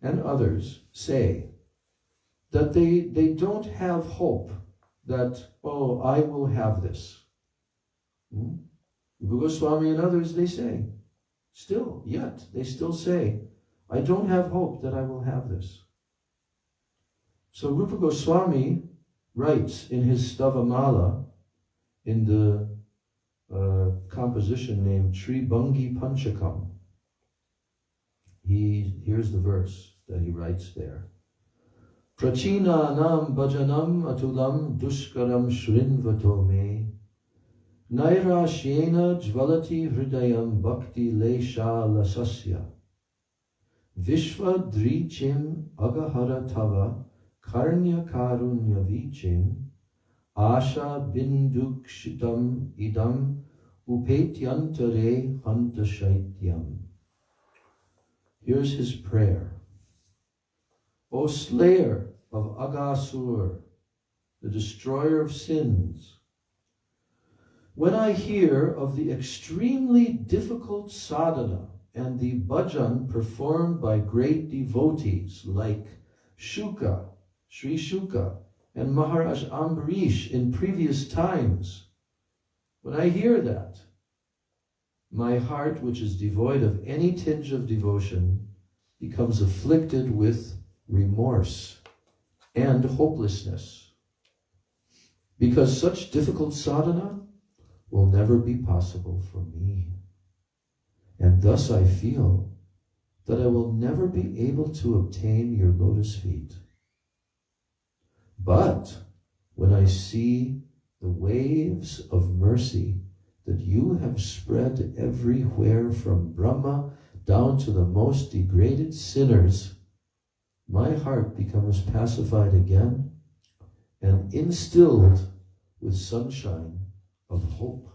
and others say that they don't have hope that, oh, I will have this. Rupa Goswami and others, they say Still, yet, they still say, I don't have hope that I will have this. So Rupa Goswami writes in his Stavamala, in the composition named Tribhangi Panchakam, here's the verse that he writes there. Prachinanam bhajanam atulam dushkaram shrinvato me nairashyena jvalati hridayam bhakti lesha lasasya vishva drichim agahara tava karnya karunya vichim asha bindukshitam idam upetyantare hanta shaityam. Here's his prayer. O slayer of Aghasur, the destroyer of sins, when I hear of the extremely difficult sadhana and the bhajan performed by great devotees like Shuka, Sri Shuka, and Maharaj Ambarish in previous times, when I hear that, my heart, which is devoid of any tinge of devotion, becomes afflicted with remorse and hopelessness, because such difficult sadhana will never be possible for me. And thus I feel that I will never be able to obtain your lotus feet. But when I see the waves of mercy that you have spread everywhere from Brahma down to the most degraded sinners, my heart becomes pacified again and instilled with sunshine of hope.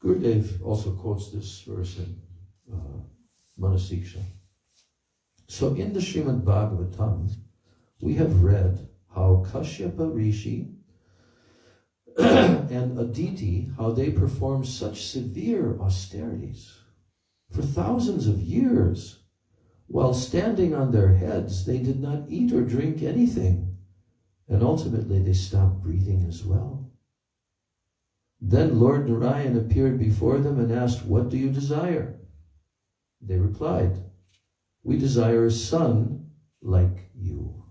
Gurudev also quotes this verse in Manasiksha. So in the Srimad Bhagavatam, we have read how Kashyapa Rishi and Aditi, how they performed such severe austerities for thousands of years. While standing on their heads, they did not eat or drink anything, and ultimately they stopped breathing as well. Then Lord Narayan appeared before them and asked, "What do you desire?" They replied, "We desire a son like you.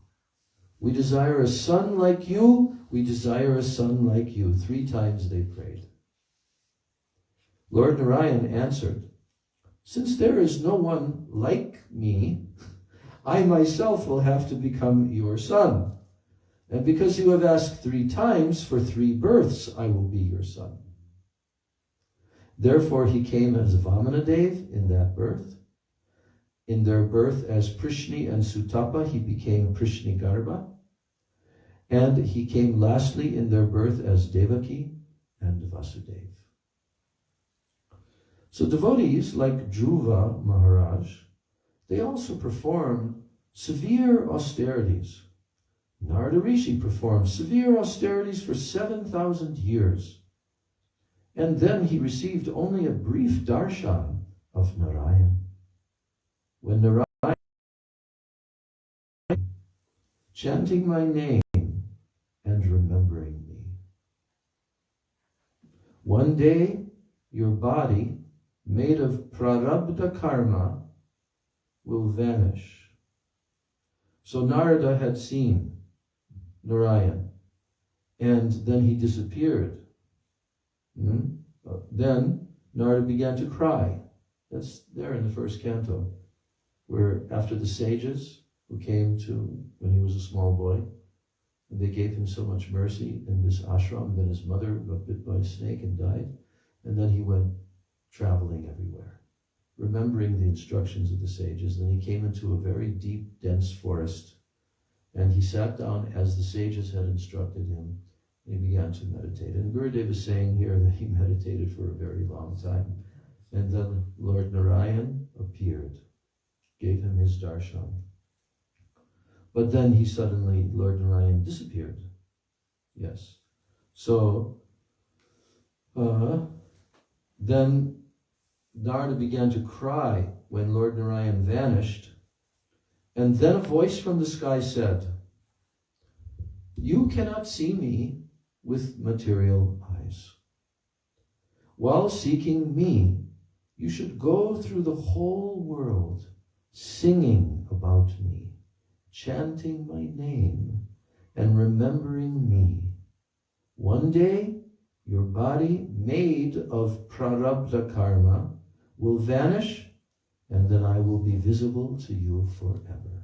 We desire a son like you. We desire a son like you." 3 times they prayed. Lord Narayan answered, "Since there is no one like me, I myself will have to become your son. And because you have asked 3 times for 3 births, I will be your son." Therefore he came as Vamanadev in that birth. In their birth as Prishni and Sutapa, he became Prishni Garbha. And he came lastly in their birth as Devaki and Vasudev. So devotees like Dhruva Maharaj, they also perform severe austerities. Narada Rishi performed severe austerities for 7,000 years. And then he received only a brief darshan of Narayan. When Narayan, chanting my name and remembering me. One day, your body, made of prarabdha karma, will vanish. So Narada had seen Narayan, and then he disappeared. Then Narada began to cry. That's there in the first canto, where after the sages who came to, when he was a small boy, and they gave him so much mercy in this ashram, then his mother got bit by a snake and died, and then he went traveling everywhere, remembering the instructions of the sages. Then he came into a very deep, dense forest, and he sat down as the sages had instructed him, and he began to meditate. And Gurudev is saying here that he meditated for a very long time. And then Lord Narayan appeared, gave him his darshan. But then he suddenly, Lord Narayan disappeared. Yes. So, then Narada began to cry when Lord Narayan vanished. And then a voice from the sky said, "You cannot see me with material eyes. While seeking me, you should go through the whole world singing about me, chanting my name, and remembering me. One day, your body made of prarabdha karma will vanish, and then I will be visible to you forever.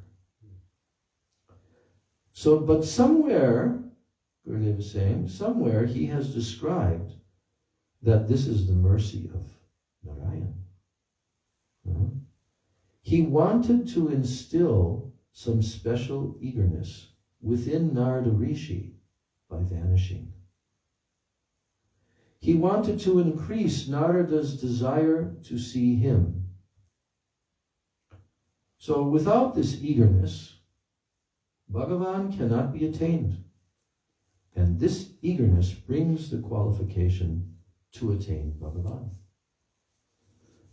So, but somewhere, Gurudev is saying, somewhere he has described that this is the mercy of Narayan. He wanted to instill some special eagerness within Narada Rishi by vanishing. He wanted to increase Narada's desire to see him. So without this eagerness, Bhagavan cannot be attained. And this eagerness brings the qualification to attain Bhagavan.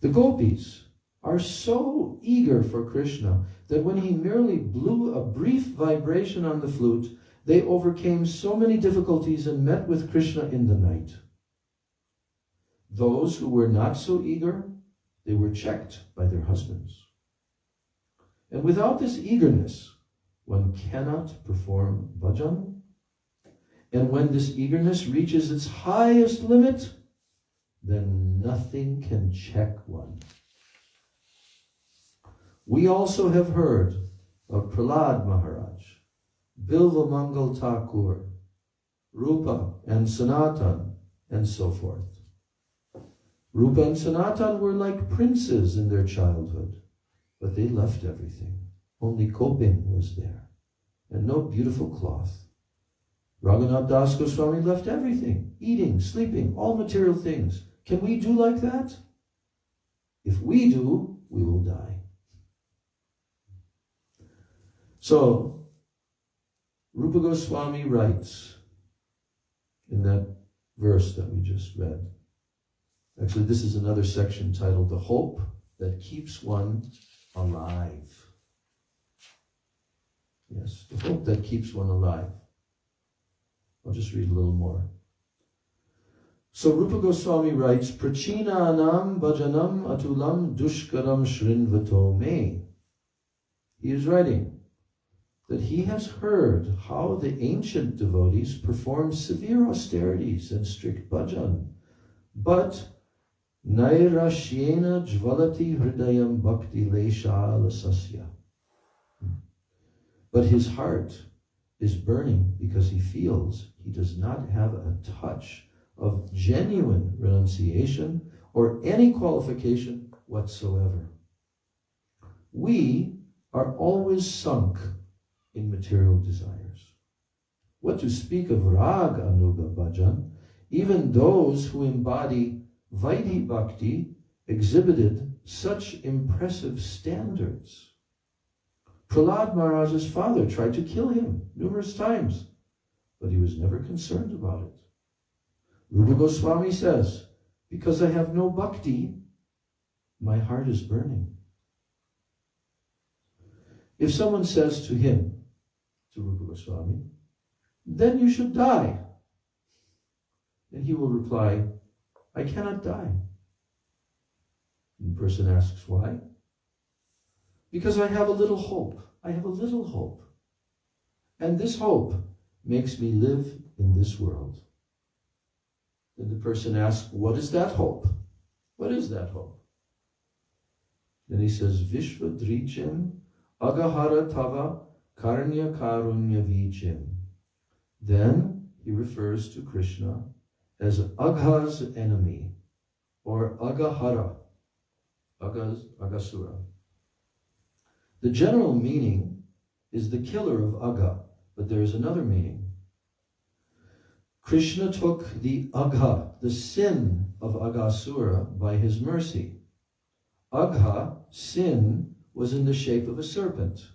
The gopis are so eager for Krishna that when he merely blew a brief vibration on the flute, they overcame so many difficulties and met with Krishna in the night. Those who were not so eager, they were checked by their husbands. And without this eagerness, one cannot perform bhajan. And when this eagerness reaches its highest limit, then nothing can check one. We also have heard of Prahlad Maharaj, Bilva Mangal Thakur, Rupa and Sanatan, and so forth. Rupa and Sanatan were like princes in their childhood, but they left everything. Only coping was there, and no beautiful cloth. Raghunath Das Goswami left everything, eating, sleeping, all material things. Can we do like that? If we do, we will die. So, Rupa Goswami writes in that verse that we just read. Actually, this is another section titled The Hope That Keeps One Alive. Yes, the hope that keeps one alive. I'll just read a little more. So Rupa Goswami writes, Prachina anam bhajanam atulam dushkaram shrinvato me. He is writing that he has heard how the ancient devotees perform severe austerities and strict bhajan, but nairashyena jvalati hridayam bhakti lesha lasasya. But his heart is burning because he feels he does not have a touch of genuine renunciation or any qualification whatsoever. We are always sunk in material desires. What to speak of Rag Anuga Bhajan, even those who embody Vaidhi Bhakti exhibited such impressive standards. Prahlad Maharaj's father tried to kill him numerous times, but he was never concerned about it. Rupa Goswami says, because I have no bhakti, my heart is burning. If someone says to him, to Rupa Goswami, then you should die, then he will reply, I cannot die. And the person asks why? Because I have a little hope. I have a little hope. And this hope makes me live in this world. Then the person asks, what is that hope? What is that hope? Then he says, Vishvadrichem agahara tava karnya karunya vichim. Then he refers to Krishna as Agha's enemy, or Agahara, Agasura. The general meaning is the killer of Agha, but there is another meaning. Krishna took the Agha, the sin of Agasura, by his mercy. Agha, sin, was in the shape of a serpent.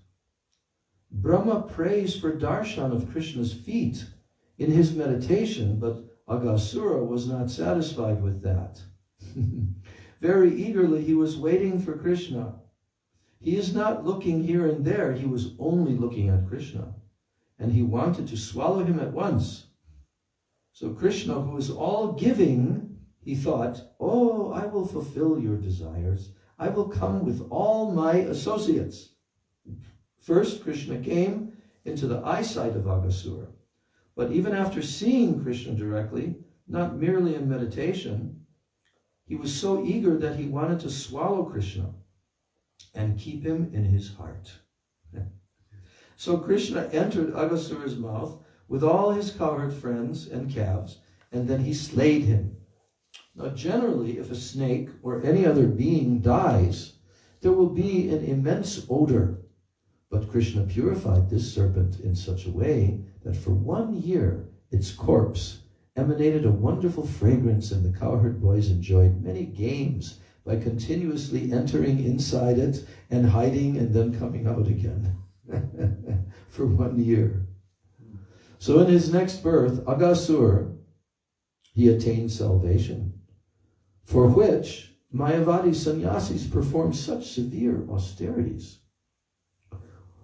Brahma prays for darshan of Krishna's feet in his meditation, but Agasura was not satisfied with that. Very eagerly he was waiting for Krishna. He is not looking here and there, he was only looking at Krishna. And he wanted to swallow him at once. So Krishna, who is all giving, he thought, oh, I will fulfill your desires. I will come with all my associates. First, Krishna came into the eyesight of Aghasura. But even after seeing Krishna directly, not merely in meditation, he was so eager that he wanted to swallow Krishna and keep him in his heart. So Krishna entered Aghasura's mouth with all his cowherd friends and calves, and then he slayed him. Now generally, if a snake or any other being dies, there will be an immense odor. But Krishna purified this serpent in such a way that for 1 year its corpse emanated a wonderful fragrance, and the cowherd boys enjoyed many games by continuously entering inside it and hiding and then coming out again for 1 year. So in his next birth, Aghasura, he attained salvation, for which Mayavadi sannyasis performed such severe austerities.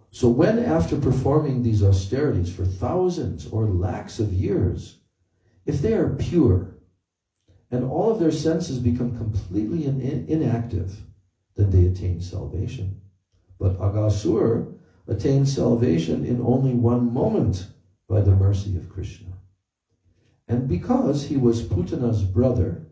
So when, after performing these austerities for thousands or lakhs of years, if they are pure and all of their senses become completely inactive, then they attain salvation. But Aghasura attained salvation in only 1 moment by the mercy of Krishna. And because he was Putana's brother,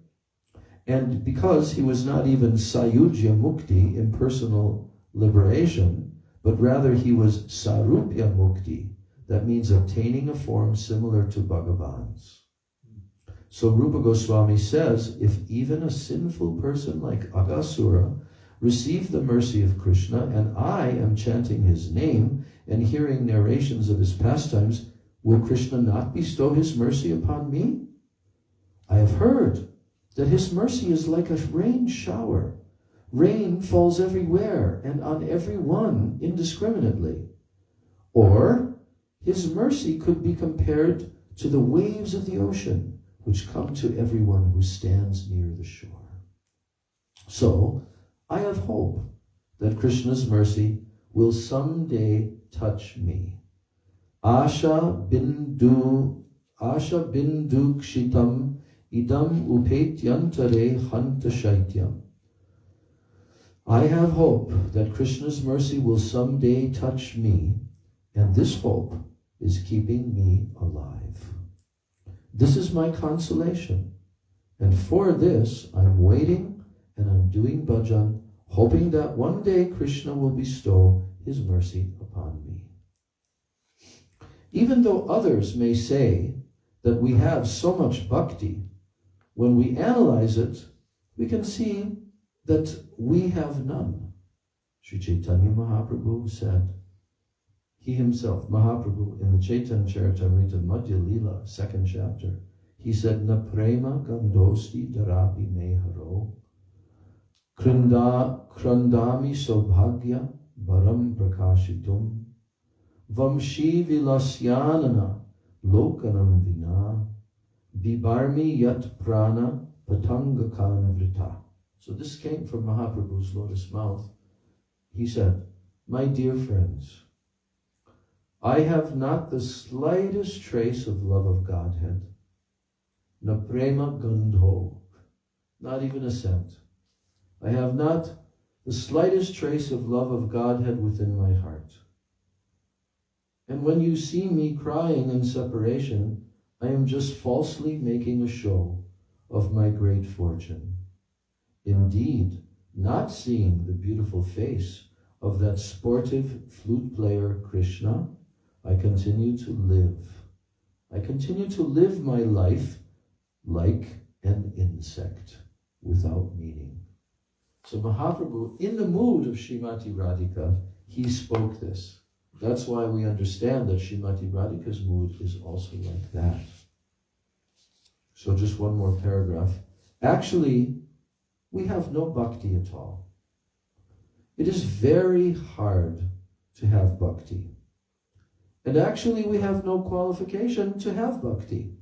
and because he was not even Sayujya Mukti, impersonal liberation, but rather he was Sarupya Mukti, that means obtaining a form similar to Bhagavan's. So Rupa Goswami says, if even a sinful person like Aghasura received the mercy of Krishna, and I am chanting his name and hearing narrations of his pastimes, will Krishna not bestow his mercy upon me? I have heard that his mercy is like a rain shower. Rain falls everywhere and on everyone indiscriminately. Or his mercy could be compared to the waves of the ocean, which come to everyone who stands near the shore. So I have hope that Krishna's mercy will someday touch me. Asha bindu kshitam idam upetyantare hanta shaityam. I have hope that Krishna's mercy will someday touch me, and this hope is keeping me alive. This is my consolation, and for this I'm waiting and I'm doing bhajan, hoping that one day Krishna will bestow his mercy upon me. Even though others may say that we have so much bhakti, when we analyze it, we can see that we have none. Sri Chaitanya Mahaprabhu said, he himself, Mahaprabhu, in the Chaitanya Charitamrita Madhya Lila, 2nd chapter, he said, Na prema gandosti darapi meharo, krandami sobhagya baram prakashitum, vamshi vilasyanana lokanam vina, bibarmi yat prana patangakan vrita. So this came from Mahaprabhu's lotus mouth. He said, my dear friends, I have not the slightest trace of love of Godhead. Na prema gandho, not even a cent. I have not the slightest trace of love of Godhead within my heart. And when you see me crying in separation, I am just falsely making a show of my great fortune. Indeed, not seeing the beautiful face of that sportive flute player Krishna, I continue to live. I continue to live my life like an insect, without meaning. So Mahaprabhu, in the mood of Srimati Radhika, he spoke this. That's why we understand that Srimati Radhika's mood is also like that. So just one more paragraph. Actually, we have no bhakti at all. It is very hard to have bhakti. And actually, we have no qualification to have bhakti.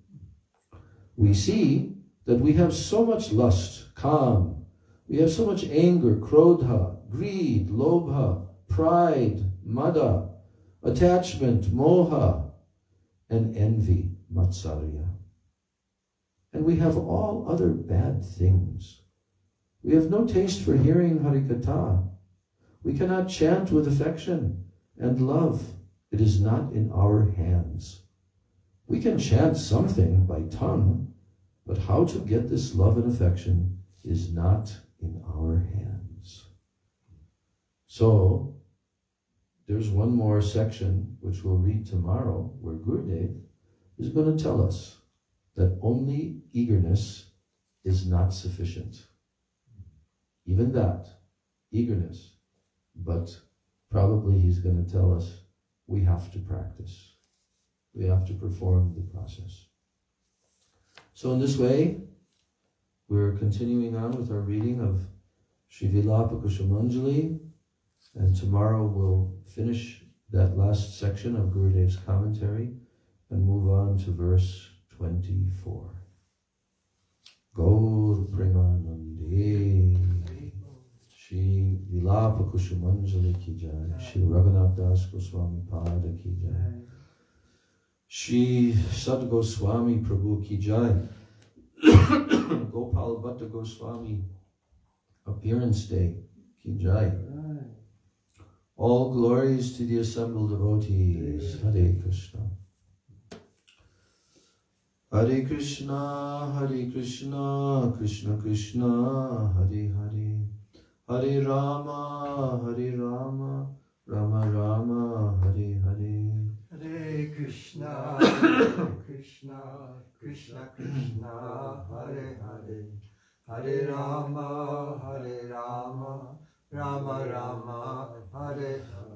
We see that we have so much lust, kam. We have so much anger, krodha, greed, lobha, pride, mada, attachment, moha, and envy, matsarya. And we have all other bad things. We have no taste for hearing Harikatha. We cannot chant with affection and love. It is not in our hands. We can chant something by tongue, but how to get this love and affection is not in our hands. So, there's one more section which we'll read tomorrow where Gurudev is going to tell us that only eagerness is not sufficient. Even that, eagerness. But probably he's going to tell us we have to practice. We have to perform the process. So in this way, we're continuing on with our reading of Sri Vilapa-kusumanjali, and tomorrow we'll finish that last section of Gurudev's commentary and move on to verse 24. Gaur Premanande Shri Vilapa-kusumanjali ki jai, Shri Raghunath Das Goswami Pada ki jai, Shri Sad Goswami Prabhu ki jai, Gopal Bhatta Goswami Appearance Day ki jai. All glories to the assembled devotees. Hare Krishna. Hare Krishna, Hare Krishna, Krishna Krishna, Hare Hare. Hare Rama, Hare Rama, Rama Rama, Hare Hare. Hare Krishna, Krishna, Krishna Krishna, Hare Hare. Hare Rama, Hare Rama, Rama Rama, Hare Hare.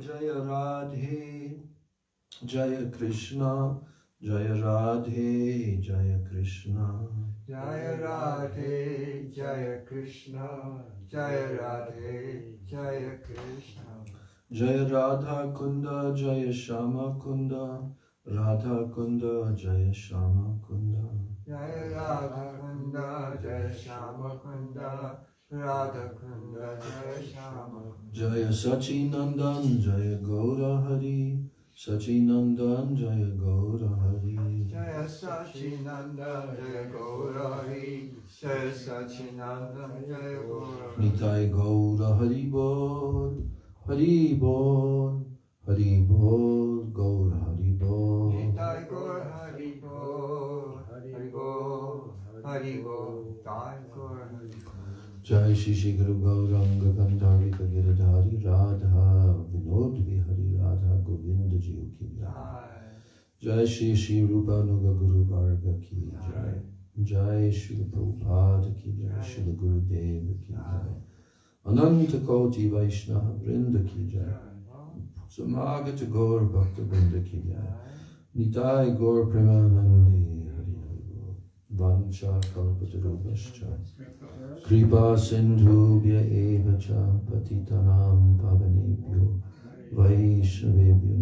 Jaya Radhe, Jaya Krishna, Jaya Radhe, Jaya Krishna. Jaya Radhe, Jaya Krishna, Jaya Radhe, Jaya Krishna. Jaya Radha Kunda, Jaya Shama Kunda, Radha Kunda, Jaya Shama Kunda. Jaya Radha Kunda, Jaya Shama Kunda, Radha Kunda, Jaya Shama. Jaya Sachinandan, Jaya Gaura Hari, Sachinandan, Jaya Gaura Hari. Jaya Sachinanda, Jaya Gaurari, Jaya Sachinanda, Jaya Gaurari. Nitai Gaura Hari Bol, Hari Bol, Hari Bol, Gaura Hari Bol. Nitai Gaur Hari Bol, Hari Bol, Hari Bol, Nitai Gaur Hari Bol. Jai Shri Shri Guru Gauranga Gandharika Giridhari Radha Vinod Vihari Radha Govinda Ji ki jai. Jai Shri Shri Rupa Nuga Guru Varga ki jai. Jai Shri Prabhupada ki jai. Shri Gurudev ki jai. Ananta Koti Vaishnava Vrinda ki jai. Samagata Gaur Bhakta Vrinda ki jai. Nitai Gaur Premanande Vancha Kalpatarubhascha Kripa Sindhubhya Eva Cha Patitanam Pavanebhyo Vaishnavebhyo